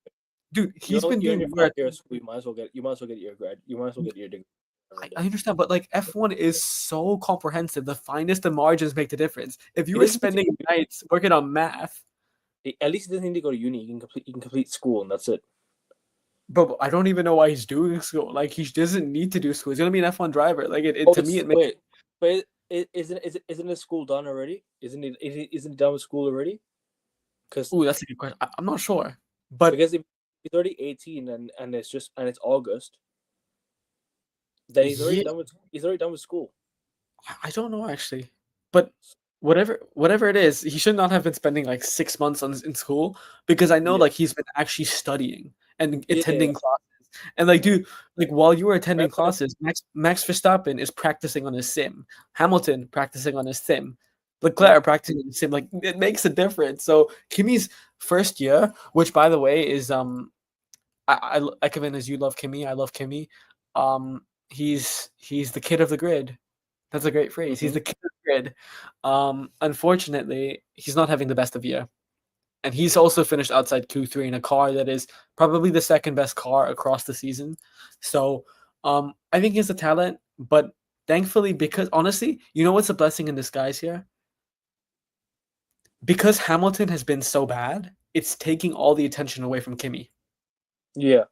he's been doing work. You might as well get your grad. You might as well get your degree. I understand, but like F1 is so comprehensive. The finest of margins make the difference. If you were spending nights working on math, at least he doesn't need to go to uni. You can complete school, and that's it. But I don't even know why he's doing school. Like, he doesn't need to do school. He's gonna be an F1 driver. Like, to me, it makes. But isn't his school done already? Isn't it done with school already? That's a good question. I'm not sure, but because if he's already 18 and it's August, then he's already done with school. I don't know actually, but whatever it is, he should not have been spending like 6 months in school, because I know like he's been actually studying and attending classes. And like, dude, like while you were attending classes, Max Verstappen is practicing on his sim, Hamilton practicing on his sim, Leclerc practicing on his sim. Like, it makes a difference. So Kimi's first year, which by the way is Ekevin, as you love Kimi, I love Kimi. He's the kid of the grid. That's a great phrase. He's the kid of the grid. Unfortunately, he's not having the best of year. And he's also finished outside Q3 in a car that is probably the second best car across the season. So I think he has the talent, but thankfully, because honestly, you know what's a blessing in disguise here? Because Hamilton has been so bad, it's taking all the attention away from Kimi. Yeah.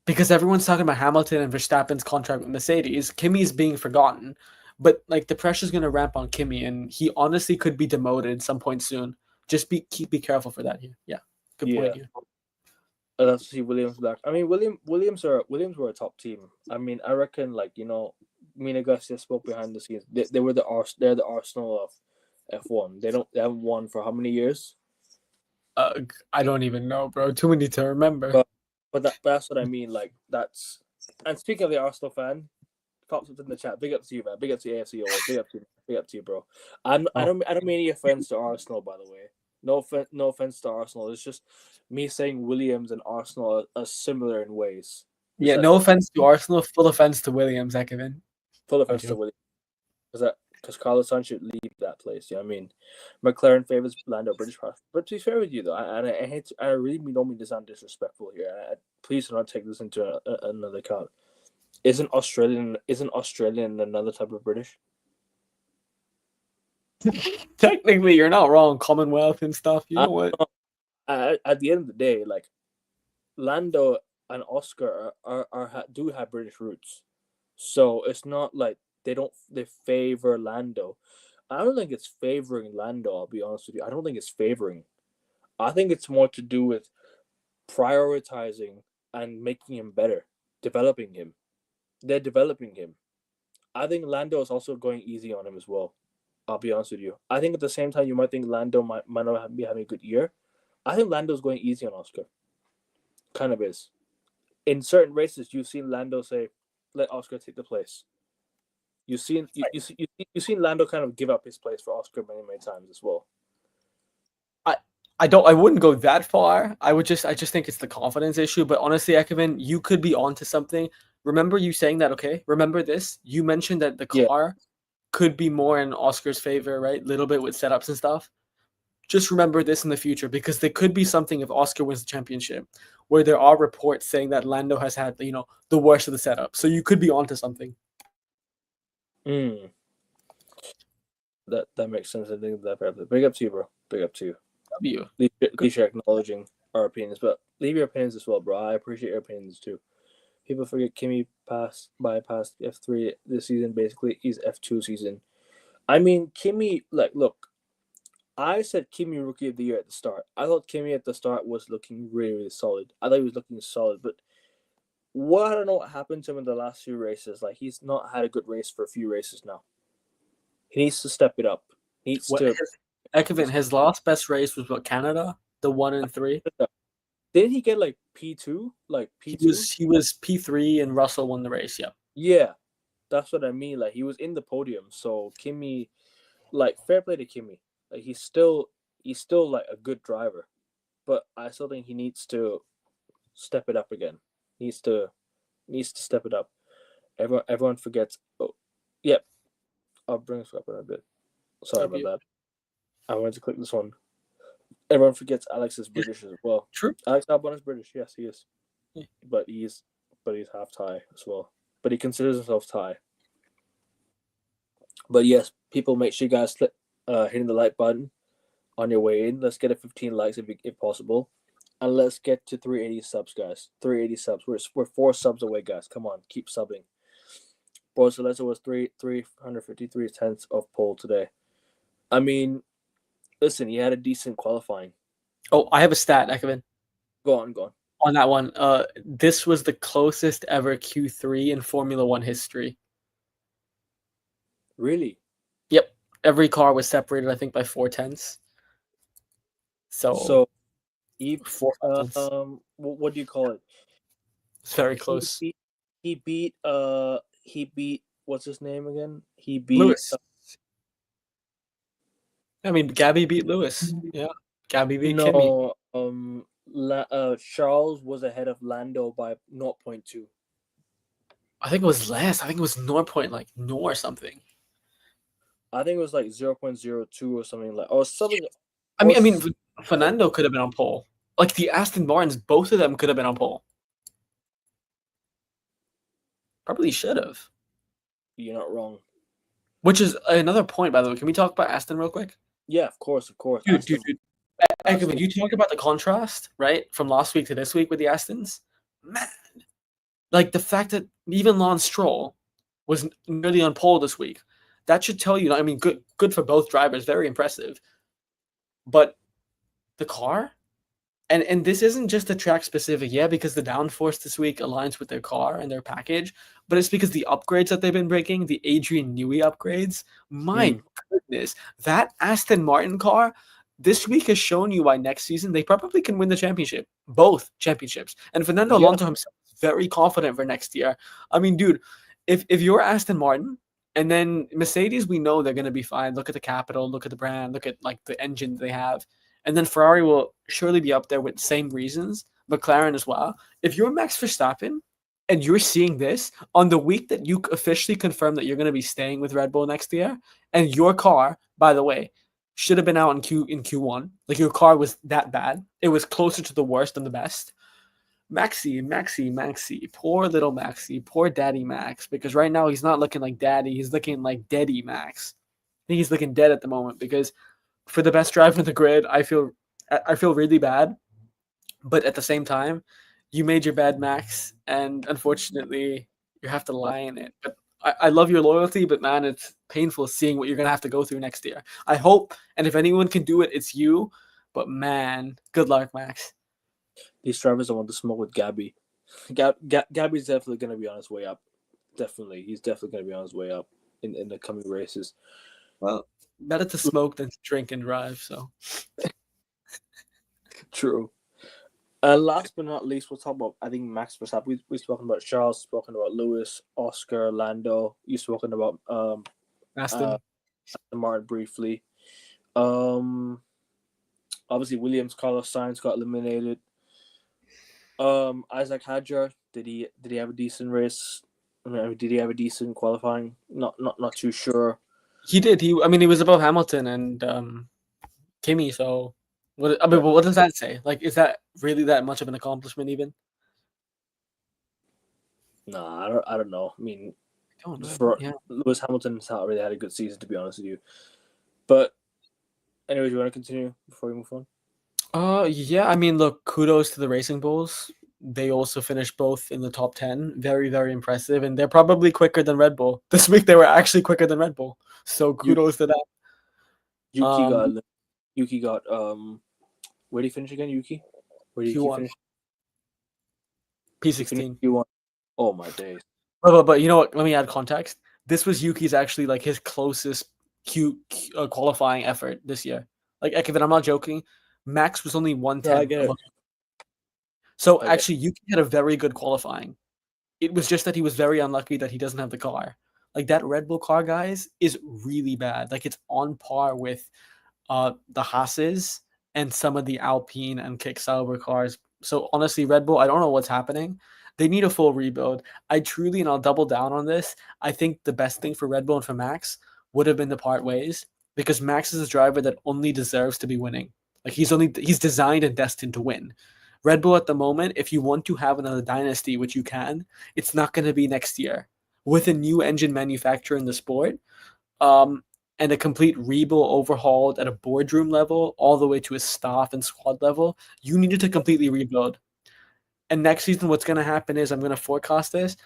Because everyone's talking about Hamilton and Verstappen's contract with Mercedes, Kimi's being forgotten. But like, the pressure's going to ramp on Kimi, and he honestly could be demoted at some point soon. Just be careful for that here. Yeah, good point here. Let's see Williams back. I mean, Williams were a top team. I mean, I reckon, like, me and Agastya spoke behind the scenes. They're the Arsenal of F1. They haven't won for how many years? I don't even know, bro. Too many to remember. But that's what I mean. Like, that's. And speaking of the Arsenal fan, pops up in the chat. Big up to you, man. Big up to AFC always. Big up to you, bro. I don't mean any offense to Arsenal, by the way. No offense to Arsenal. It's just me saying Williams and Arsenal are similar in ways. Yeah, no offense to Arsenal. Full offense to Williams, Ekevin. Full offense to Williams. Because Carlos Sainz should leave that place. I mean, McLaren favors Lando British car. But to be fair with you, though, I really don't mean to sound disrespectful here. Please do not take this into another account. Isn't Australian another type of British? Technically, you're not wrong. Commonwealth and stuff. You know what? At the end of the day, like, Lando and Oscar do have British roots, so it's not like they favor Lando. I don't think it's favoring Lando. I'll be honest with you. I don't think it's favoring. I think it's more to do with prioritizing and making him better, developing him. They're developing him. I think Lando is also going easy on him as well. I'll be honest with you. I think at the same time, you might think Lando might not be having a good year. I think Lando's going easy on Oscar. Kind of is. In certain races, you've seen Lando say, "Let Oscar take the place." You've seen Lando kind of give up his place for Oscar many times as well. I wouldn't go that far. I just think it's the confidence issue. But honestly, Ekevin, you could be onto something. Remember you saying that, okay? Remember this? You mentioned that the car could be more in Oscar's favor, right? Little bit with setups and stuff. Just remember this in the future, because there could be something if Oscar wins the championship. where there are reports saying that Lando has had, the worst of the setup. So you could be onto something. Mm. That makes sense. I think that big up to you, bro. Big up to you. W. At least you're acknowledging our opinions, but leave your opinions as well, bro. I appreciate your opinions too. People forget Kimi bypassed F3 this season. Basically, he's F2 season. I mean, Kimi, look, I said Kimi Rookie of the Year at the start. I thought Kimi at the start was looking really, really solid. I thought he was looking solid, but I don't know what happened to him in the last few races. Like, he's not had a good race for a few races now. He needs to step it up. His last best race was Canada, the 1 and 3. Didn't he get like P2? Like P2? He was P3 and Russell won the race, yeah. Yeah. That's what I mean. Like, he was in the podium. So Kimi, fair play to Kimi. Like, he's still like a good driver. But I still think he needs to step it up again. Needs to step it up. Everyone forgets. Oh, yep. I'll bring this up in a bit. Sorry about that. I wanted to click this one. Everyone forgets Alex is British as well. True. Alex Albon is British. Yes, he is. Yeah. But he's half Thai as well. But he considers himself Thai. But yes, people, make sure you guys hitting the like button on your way in. Let's get 15 likes if possible. And let's get to 380 subs, guys. 380 subs. We're 4 subs away, guys. Come on, keep subbing. Bro, Celeste was 353 tenths of pole today. I mean, listen, he had a decent qualifying. Oh, I have a stat, Ekman. Go on. On that one, this was the closest ever Q3 in Formula 1 history. Really? Yep. Every car was separated, I think, by 4 tenths. So he 4 tenths. What do you call it? It's very close. He beat what's his name again? He beat Lewis. Gabby beat Lewis. Yeah. Gabby beat Kimi. Charles was ahead of Lando by 0.2. I think it was less. I think it was 0.0 or something. I think it was like 0.02 or something or something. Fernando could have been on pole. Like the Aston Martins, both of them could have been on pole. Probably should have. You're not wrong. Which is another point, by the way. Can we talk about Aston real quick? Yeah, of course. Dude. You talk about the contrast, right, from last week to this week with the Astons. Man, like the fact that even Lance Stroll was nearly on pole this week, that should tell you. Good for both drivers, very impressive. But the car, and this isn't just the track specific, because the downforce this week aligns with their car and their package, but it's because the upgrades that they've been breaking, the Adrian Newey upgrades. My goodness, that Aston Martin car this week has shown you why next season they probably can win the championship, both championships. And Fernando Alonso himself is very confident for next year. Dude, if you're Aston Martin, and then Mercedes, we know they're going to be fine. Look at the capital, look at the brand, look at the engine they have. And then Ferrari will surely be up there with the same reasons. McLaren as well. If you're Max Verstappen and you're seeing this on the week that you officially confirm that you're going to be staying with Red Bull next year, and your car, by the way, should have been out in Q1. Like your car was that bad. It was closer to the worst than the best. Maxi. Poor little Maxi. Poor Daddy Max. Because right now he's not looking like Daddy. He's looking like Daddy Max. I think he's looking dead at the moment because for the best driver in the grid, I feel really bad. But at the same time, you made your bed, Max, and unfortunately, you have to lie in it. But I love your loyalty, but man, it's painful seeing what you're going to have to go through next year. I hope, and if anyone can do it, it's you. But man, good luck, Max. These drivers don't want to smoke with Gabby. Gabby's definitely going to be on his way up. Definitely. He's definitely going to be on his way up in the coming races. Well, better to smoke than to drink and drive, so. True. Last but not least, we'll talk about, I think, Max Verstappen. We've spoken about Charles, spoken about Lewis, Oscar, Lando. You've spoken about Aston Martin briefly. Obviously, Williams, Carlos Sainz got eliminated. Isaac Hadjar, did he have a decent race? Did he have a decent qualifying? Not too sure. He did. He was above Hamilton and Kimi, so But What does that say? Like, is that really that much of an accomplishment? Even nah, I don't know. I mean, I don't know. for Yeah. Lewis Hamilton's not really had a good season, to be honest with you. But anyways, you want to continue before we move on? Yeah. I mean, look, kudos to the Racing Bulls. They also finished both in the top 10. Very, very impressive, and they're probably quicker than Red Bull this week. They were actually quicker than Red Bull, so You kudos to that. Yuki Um, got Yuki got where did he finish again? Yuki, where did Yuki Q1, finish? He finished P16. Q1. Oh my days. But you know what? Let me add context. This was Yuki's actually like his closest qualifying effort this year. Like Ekevin, I'm not joking. Max was only one No, I tenth get it. above. So I get actually, Yuki had a very good qualifying. It was just that he was very unlucky that he doesn't have the car. Like that Red Bull car, guys, is really bad. Like it's on par with the Haas's and some of the Alpine and Kick Sauber cars. So honestly, Red Bull, I don't know what's happening. They need a full rebuild. I truly, and I'll double down on this, I think the best thing for Red Bull and for Max would have been to part ways because Max is a driver that only deserves to be winning. Like he's designed and destined to win. Red Bull at the moment, if you want to have another dynasty, which you can, it's not going to be next year. With a new engine manufacturer in the sport, um, and a complete rebuild overhauled at a boardroom level all the way to a staff and squad level, you needed to completely rebuild. And next season, what's going to happen is I'm going to forecast this.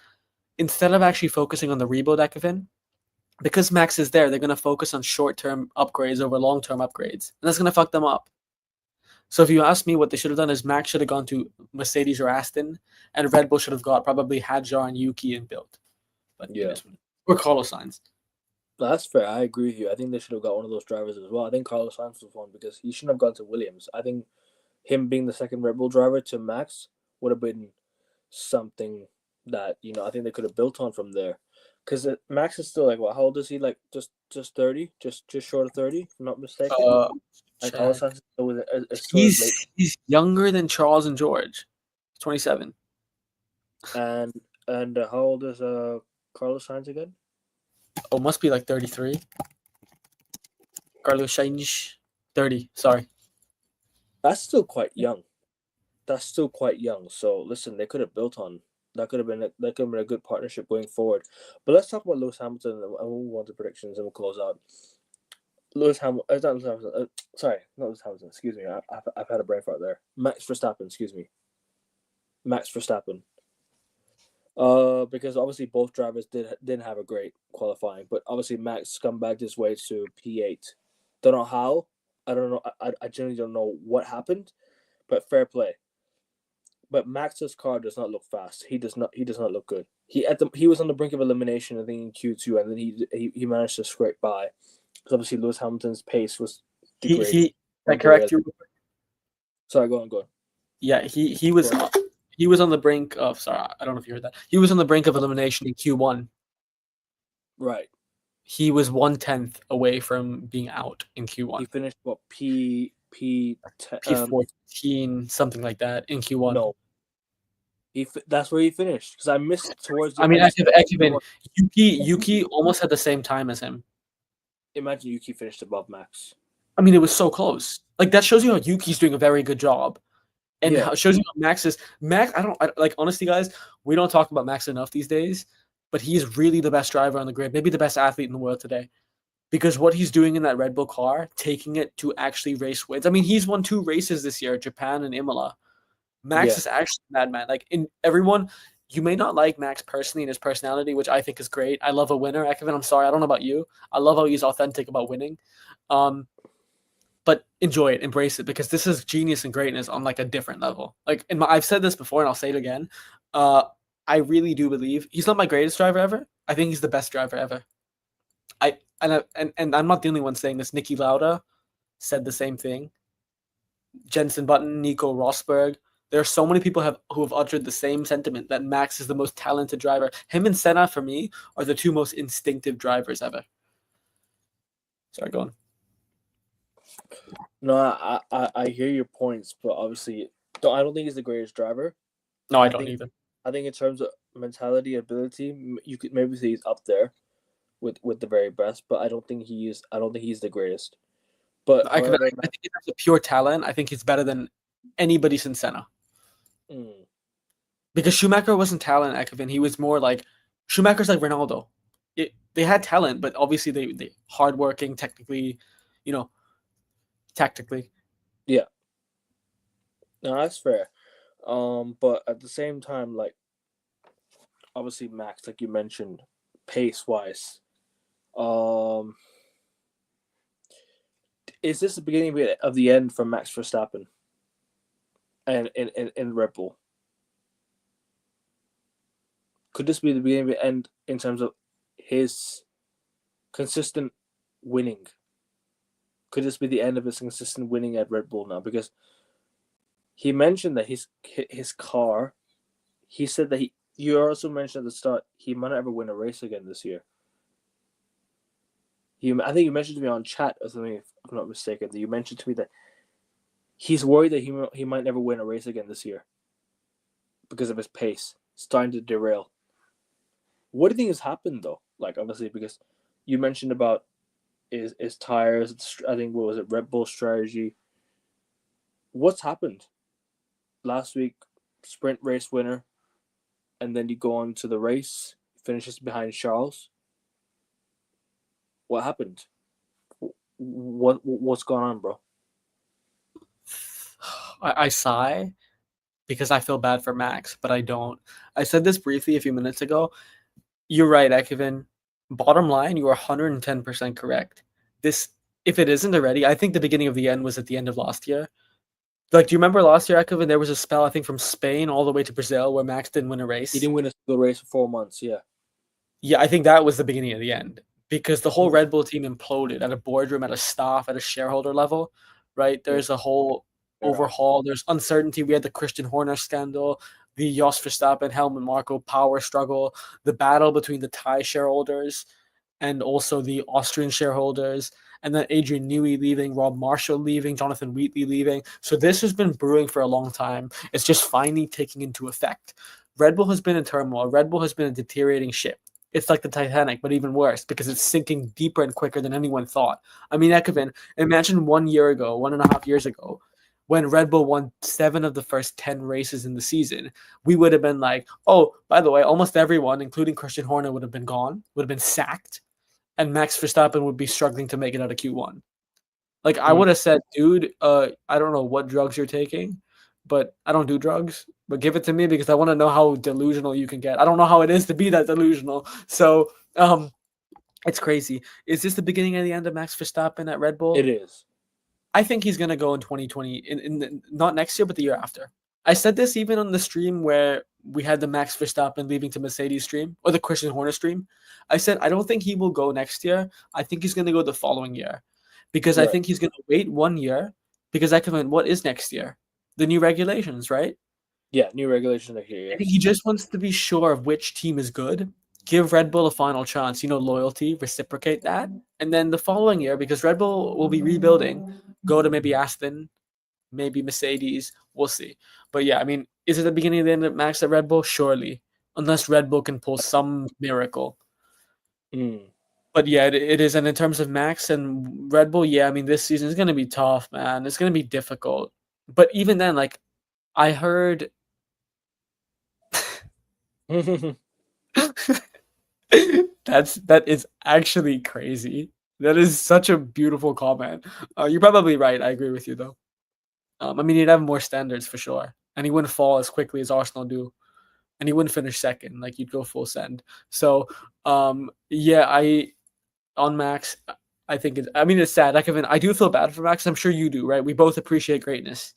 Instead of actually focusing on the rebuild, Ekevin, because Max is there, they're going to focus on short-term upgrades over long-term upgrades. And that's going to fuck them up. So if you ask me, what they should have done is Max should have gone to Mercedes or Aston, and Red Bull should have got probably Hadjar and Yuki and built. But yeah. or Carlos Sainz. That's fair. I agree with you. I think they should have got one of those drivers as well. I think Carlos Sainz was one because he shouldn't have gone to Williams. I think him being the second Red Bull driver to Max would have been something that I think they could have built on from there. Because Max is still like what? How old is he? Like just 30, just short of 30, if I'm not mistaken. And Carlos Sainz is still late. He's younger than Charles and George. 27. And how old is Carlos Sainz again? Oh, must be like 33. Carlos Sainz, 30. Sorry. That's still quite young. So listen, they could have built on that. Could have been a good partnership going forward. But let's talk about Lewis Hamilton and we'll move on to predictions and we'll close out. Lewis Hamilton. Not Lewis Hamilton. Sorry, not Lewis Hamilton. Excuse me. I've had a brain fart there. Max Verstappen. Excuse me. Max Verstappen. Because obviously both drivers didn't have a great qualifying, but obviously Max scumbaged his way to P8. Don't know how. I don't know. I genuinely don't know what happened, but fair play. But Max's car does not look fast. He does not look good. He was on the brink of elimination, I think, in Q2, and then he managed to scrape by. Because obviously Lewis Hamilton's pace was degraded. I correct you. Sorry, go on. Yeah, he was on the brink of. Sorry, I don't know if you heard that. He was on the brink of elimination in Q1. Right. He was 1/10 away from being out in Q1. He finished what P14, something like that in Q1. No. That's where he finished because I missed towards. I mean, Yuki almost had the same time as him. Imagine Yuki finished above Max. I mean, it was so close. Like that shows you how Yuki's doing a very good job, and how it shows you how Max is. Max, honestly, guys, we don't talk about Max enough these days, but he is really the best driver on the grid, maybe the best athlete in the world today. Because what he's doing in that Red Bull car, taking it to actually race wins. I mean, he's won 2 races this year, Japan and Imola. Max is actually a madman. Like everyone, you may not like Max personally and his personality, which I think is great. I love a winner. Ekevin, I'm sorry, I don't know about you. I love how he's authentic about winning. But enjoy it, embrace it, because this is genius and greatness on like a different level. Like I've said this before and I'll say it again. I really do believe he's not my greatest driver ever. I think he's the best driver ever. And I'm not the only one saying this. Niki Lauda said the same thing. Jenson Button, Nico Rosberg. There are so many people who have uttered the same sentiment that Max is the most talented driver. Him and Senna, for me, are the 2 most instinctive drivers ever. Sorry, go on. No, I hear your points, but obviously, I don't think he's the greatest driver. No, I don't either. I think in terms of mentality, ability, you could maybe say he's up there with the very best, but I don't think he's the greatest. But I think in terms of pure talent, I think he's better than anybody since Senna. Because Schumacher wasn't talent, Ekvin. He was more like Schumacher's like Ronaldo. They had talent, but obviously they hardworking, technically, tactically. Yeah, no, that's fair. But at the same time, like obviously Max, like you mentioned, pace wise, um, is this the beginning of the end for Max Verstappen and in Red Bull? Could this be the beginning of the end in terms of his consistent winning? Could this be the end of his consistent winning at Red Bull now? Because he mentioned that his car. He said that you also mentioned at the start he might not ever win a race again this year. I think you mentioned to me on chat or something, if I'm not mistaken, that you mentioned to me that he's worried that he might never win a race again this year because of his pace, starting to derail. What do you think has happened though? Like obviously because you mentioned about his tires. I think what was it, Red Bull strategy. What's happened? Last week, sprint race winner, and then you go on to the race, finishes behind Charles. What happened? What's going on, bro? I sigh because I feel bad for Max, but I don't. I said this briefly a few minutes ago. You're right, Ekvin. Bottom line, you are 110% correct. This, if it isn't already, I think the beginning of the end was at the end of last year. Like, do you remember last year, Ekvin? There was a spell, I think, from Spain all the way to Brazil where Max didn't win a He race. didn't win a single race for 4 months. Yeah. Yeah, I think that was the beginning of the end because the whole Red Bull team imploded at a boardroom, at a staff, at a shareholder level, right? There's a whole overhaul. There's uncertainty. We had the Christian Horner scandal, the Jos Verstappen, Helmut Marko power struggle, the battle between the Thai shareholders and also the Austrian shareholders, and then Adrian Newey leaving, Rob Marshall leaving, Jonathan Wheatley leaving. So this has been brewing for a long time. It's just finally taking into effect. Red Bull has been in turmoil. Red Bull has been a deteriorating ship. It's like the Titanic, but even worse because it's sinking deeper and quicker than anyone thought. I mean, Ekvin, imagine 1 year ago, 1.5 years ago, when Red Bull won 7 of the first 10 races in the season, we would have been like, oh, by the way, almost everyone, including Christian Horner, would have been gone, would have been sacked, and Max Verstappen would be struggling to make it out of Q1. Like, I would have said, dude, I don't know what drugs you're taking, but I don't do drugs. But give it to me because I want to know how delusional you can get. I don't know how it is to be that delusional. So, it's crazy. Is this the beginning and the end of Max Verstappen at Red Bull? It is. I think he's gonna go in 2020, not next year, but the year after. I said this even on the stream where we had the Max Verstappen leaving to Mercedes stream or the Christian Horner stream. I said I don't think he will go next year. I think he's gonna go the following year because I think he's gonna wait 1 year because I can. What is next year? The new regulations, right? Yeah, new regulations next year. I think he just wants to be sure of which team is good. Give Red Bull a final chance, loyalty, reciprocate that. And then the following year, because Red Bull will be rebuilding, go to maybe Aston, maybe Mercedes. We'll see. But yeah, I mean, is it the beginning of the end of Max at Red Bull? Surely. Unless Red Bull can pull some miracle. But yeah, it is. And in terms of Max and Red Bull, yeah, I mean, this season is going to be tough, man. It's going to be difficult. But even then, like, I heard that is actually crazy. That is such a beautiful comment. You're probably right. I agree with you though. I mean, he'd have more standards for sure, and he wouldn't fall as quickly as Arsenal do, and he wouldn't finish second. Like you'd go full send. So, yeah, I on Max. I think it's. I mean, it's sad. I do feel bad for Max. I'm sure you do, right? We both appreciate greatness.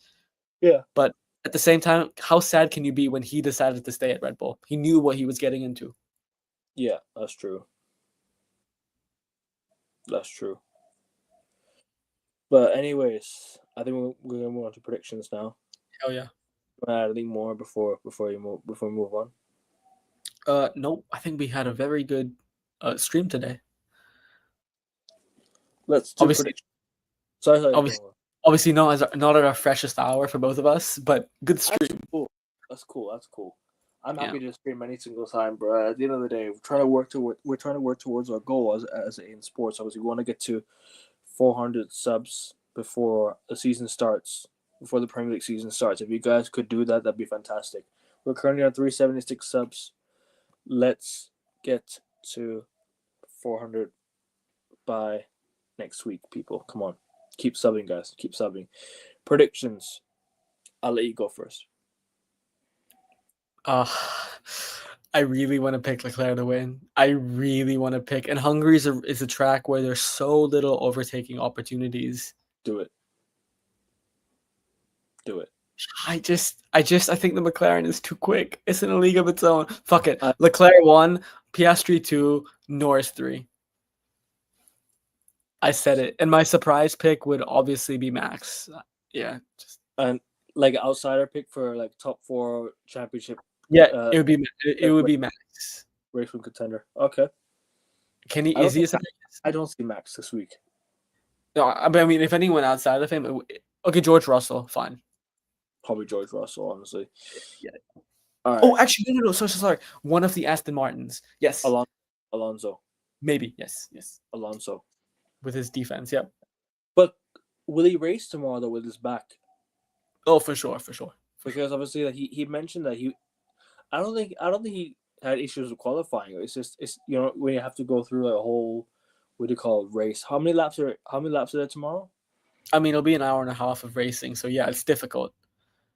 Yeah. But at the same time, how sad can you be when he decided to stay at Red Bull? He knew what he was getting into. Yeah, that's true. That's true. But anyways, I think we're gonna move on to predictions now. Hell yeah. Add anything more before we move on? Nope. I think we had a very good stream today. Let's do predictions. Sorry. Obviously, not at our freshest hour for both of us, but good stream. That's cool. I'm happy to stream any single time, bro. At the end of the day, we're trying to work towards our goal as in sports. Obviously, we want to get to 400 subs before the season starts, before the Premier League season starts. If you guys could do that, that'd be fantastic. We're currently on 376 subs. Let's get to 400 by next week, people. Come on. Keep subbing, guys. Keep subbing. Predictions. I'll let you go first. I really want to pick Leclerc to win. I really want to pick. And Hungary is a track where there's so little overtaking opportunities. Do it. Do it. I think the McLaren is too quick. It's in a league of its own. Fuck it. Leclerc 1, Piastri 2, Norris 3. I said it. And my surprise pick would obviously be Max. Yeah. And like outsider pick for like top 4 championship. Yeah, it would be Max. Race win contender. Okay. I don't see Max this week. No, but I mean, if anyone outside of him, okay, George Russell, fine. Probably George Russell, honestly. Yeah. All right. Oh, actually, no. Sorry. One of the Aston Martins. Yes. Alonso. Maybe. Yes. Alonso. With his defense, yeah. But will he race tomorrow though with his back? Oh, for sure. Because obviously, that he mentioned that I don't think he had issues with qualifying. It's when you have to go through a whole, what do you call it, race. How many laps are there tomorrow? I mean, it'll be an hour and a half of racing, so yeah, it's difficult.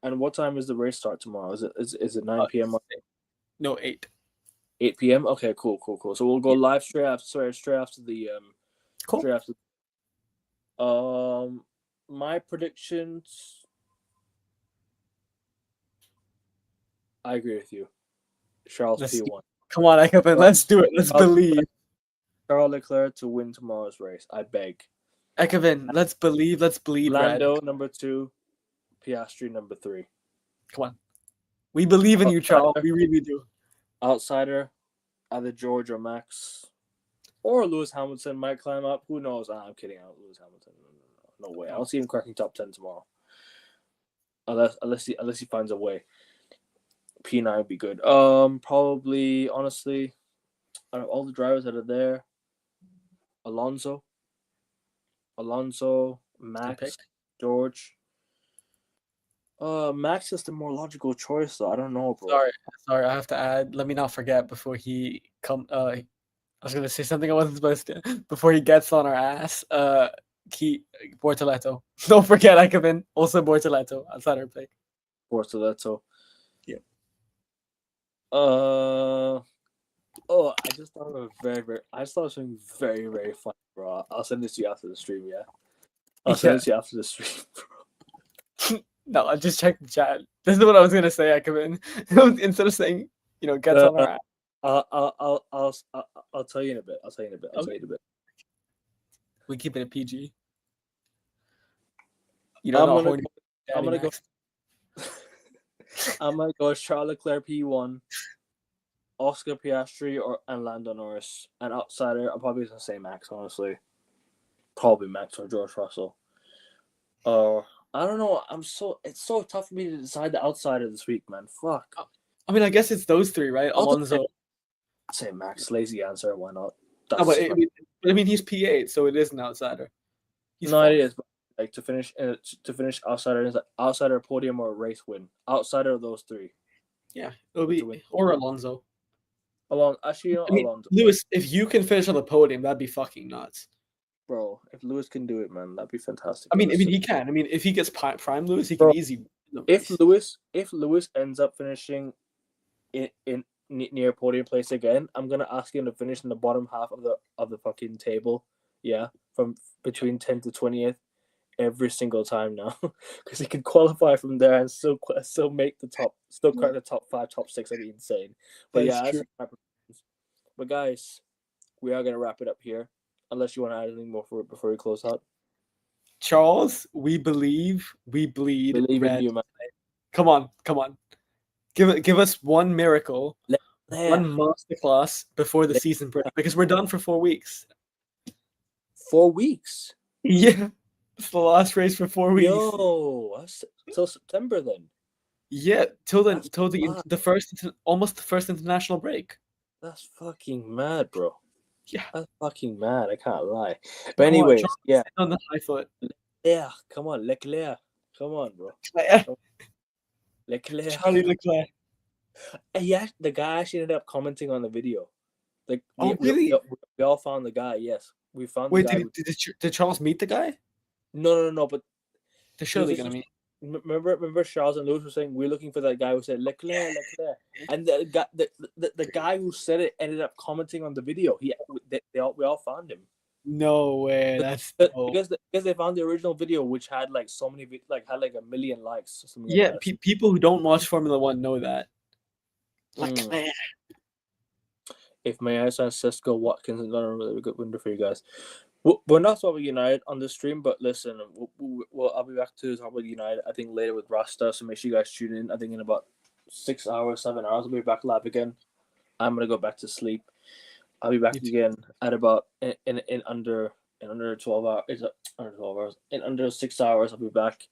And what time is the race start tomorrow? Is it 9 p.m.? No, 8. 8 p.m. Okay, cool. So we'll go live straight after the cool. Straight after. My predictions. I agree with you. Charles P1. Come on, let's do it. Let's believe. Charles Leclerc to win tomorrow's race. I beg. Ekevin, let's believe. Lando number 2, Piastri number 3. Come on. We believe in you, Charles. We really do. Outsider, either George or Max. Or Lewis Hamilton might climb up. Who knows? I'm kidding. Lewis Hamilton. No way. I don't see him cracking top 10 tomorrow. Unless he finds a way. P9 would be good. Probably, honestly, out of all the drivers that are there, Alonso, Max, George. Max is the more logical choice, though. I don't know, bro. Sorry. I have to add. Let me not forget before he come. I was gonna say something I wasn't supposed to. Before he gets on our ass. Bortoleto. Don't forget, Ekevin. Also Bortoleto. Outside our pick. Bortoleto. Yeah. I just thought of something very, very funny, bro. I'll send this to you after the stream, yeah? I'll send it to you after the stream, bro. No, I just checked the chat. This is what I was gonna say, Ekevin. Instead of saying, gets on our ass. I'll tell you in a bit. We keep it a PG. I'm gonna go. I'm gonna go Charles Leclerc P1, Oscar Piastri and Lando Norris. And outsider, I'm probably gonna say Max. Honestly, probably Max or George Russell. I don't know. It's so tough for me to decide the outsider this week, man. Fuck. I mean, I guess it's those 3, right? Alonso. Say Max. Lazy answer. Why not? I mean, he's P8, so it is an outsider. It is. But like to finish outsider is outsider podium or race win. Outsider of those 3. Yeah, it'll be or Alonso. Alonso. Lewis, if you can finish on the podium, that'd be fucking nuts. Bro, if Lewis can do it, man, that'd be fantastic. I mean, he can. I mean, if he gets prime Lewis, he can easily. If Lewis ends up finishing in near podium place again, I'm gonna ask him to finish in the bottom half of the fucking table. Yeah, from between 10th to 20th every single time now, because he can qualify from there and still make the top, still crack the top 5, top 6. That'd be insane. But that's true. But guys, we are gonna wrap it up here. Unless you want to add anything more before we close out. Charles, we believe, we bleed. Believe in you, man. Come on. Give us one miracle, one masterclass before the season break, because we're done for 4 weeks. 4 weeks? Yeah. It's the last race for 4 weeks. Yo, till September then. Yeah, till the first, almost the first international break. That's fucking mad, bro. Yeah. That's fucking mad. I can't lie. But Come on, anyways, Charles yeah. on the high foot. Yeah, come on, Leclerc. Come on, bro. Leclerc. Charlie Leclerc. And yeah, the guy actually ended up commenting on the video. Like Oh, really? we all found the guy. Yes, we found the Wait, guy. did Charles meet the guy? No. But They're he was surely just gonna meet. remember Charles and Lewis were saying we're looking for that guy who said Leclerc, and the guy who said it ended up commenting on the video. We all found him. No way. That's because they found the original video, which had like so many had like 1 million likes or something yeah. like that. People who don't watch Formula One know that. Leclerc. If Mayas and Cisco Watkins is not a really good window for you guys. We're not talking about United on the stream, but listen, I'll be back to talk about United, I think, later with Rasta, so make sure you guys tune in. I think in about 6 hours, 7 hours, I'll be back live again. I'm going to go back to sleep. I'll be back again at about in under 12 hours. It's under 12 hours. In under 6 hours, I'll be back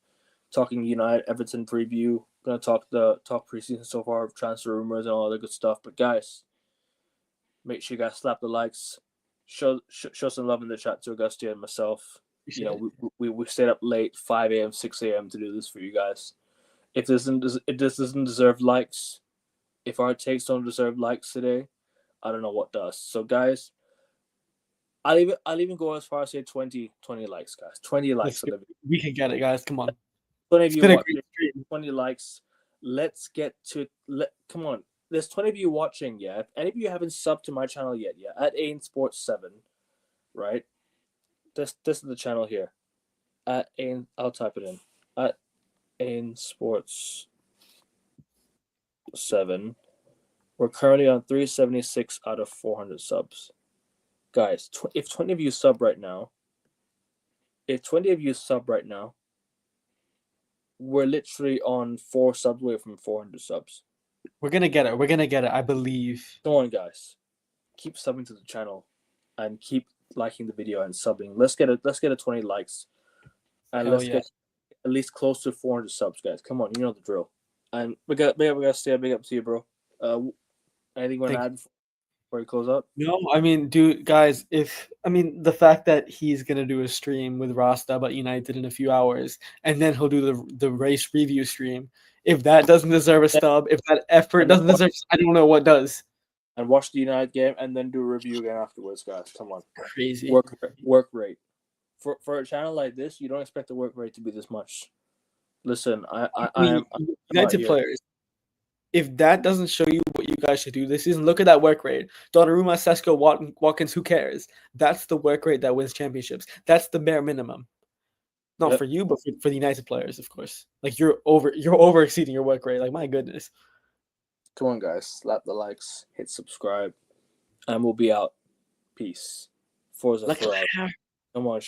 talking United Everton preview. Gonna talk preseason so far, transfer rumors and all the good stuff. But guys, make sure you guys slap the likes. Show some love in the chat to Agastya and myself. We stayed up late, 5 a.m., 6 a.m. to do this for you guys. If this doesn't deserve likes, if our takes don't deserve likes today, I don't know what does. So guys, I'll even go as far as say 20 likes, guys. 20 likes on the video. We can get it, guys. Come on. 20 of you watching, 20 likes. Let's get to come on. There's 20 of you watching, yeah. If any of you haven't subbed to my channel yet, yeah, at AIN Sports 7, right? This is the channel here. At AIN, I'll type it in. At AIN Sports 7. We're currently on 376 out of 400 subs. Guys, if 20 of you sub right now, we're literally on 4 subs away from 400 subs. We're gonna get it. I believe. Come on, guys. Keep subbing to the channel and keep liking the video and subbing. Let's get a 20 likes. And let's get at least close to 400 subs, guys. Come on, you know the drill. And we got stay big up to you, bro. Anything you want to add before we close out? No, I mean, dude, guys, the fact that he's gonna do a stream with Rasta about United in a few hours, and then he'll do the race review stream. If that doesn't deserve a stub, if that effort doesn't deserve, I don't know what does. And watch the United game and then do a review again afterwards, guys. Come on. Crazy. Work rate. For a channel like this, you don't expect the work rate to be this much. Listen, I'm United players. If that doesn't show you what you guys should do this season, look at that work rate. Donnarumma, Sesko, Watkins, who cares? That's the work rate that wins championships. That's the bare minimum. Not for you, but for the United players, of course. Like you're over exceeding your work rate. Like, my goodness. Come on, guys. Slap the likes, hit subscribe, and we'll be out. Peace. Forza Ferrari. Come on,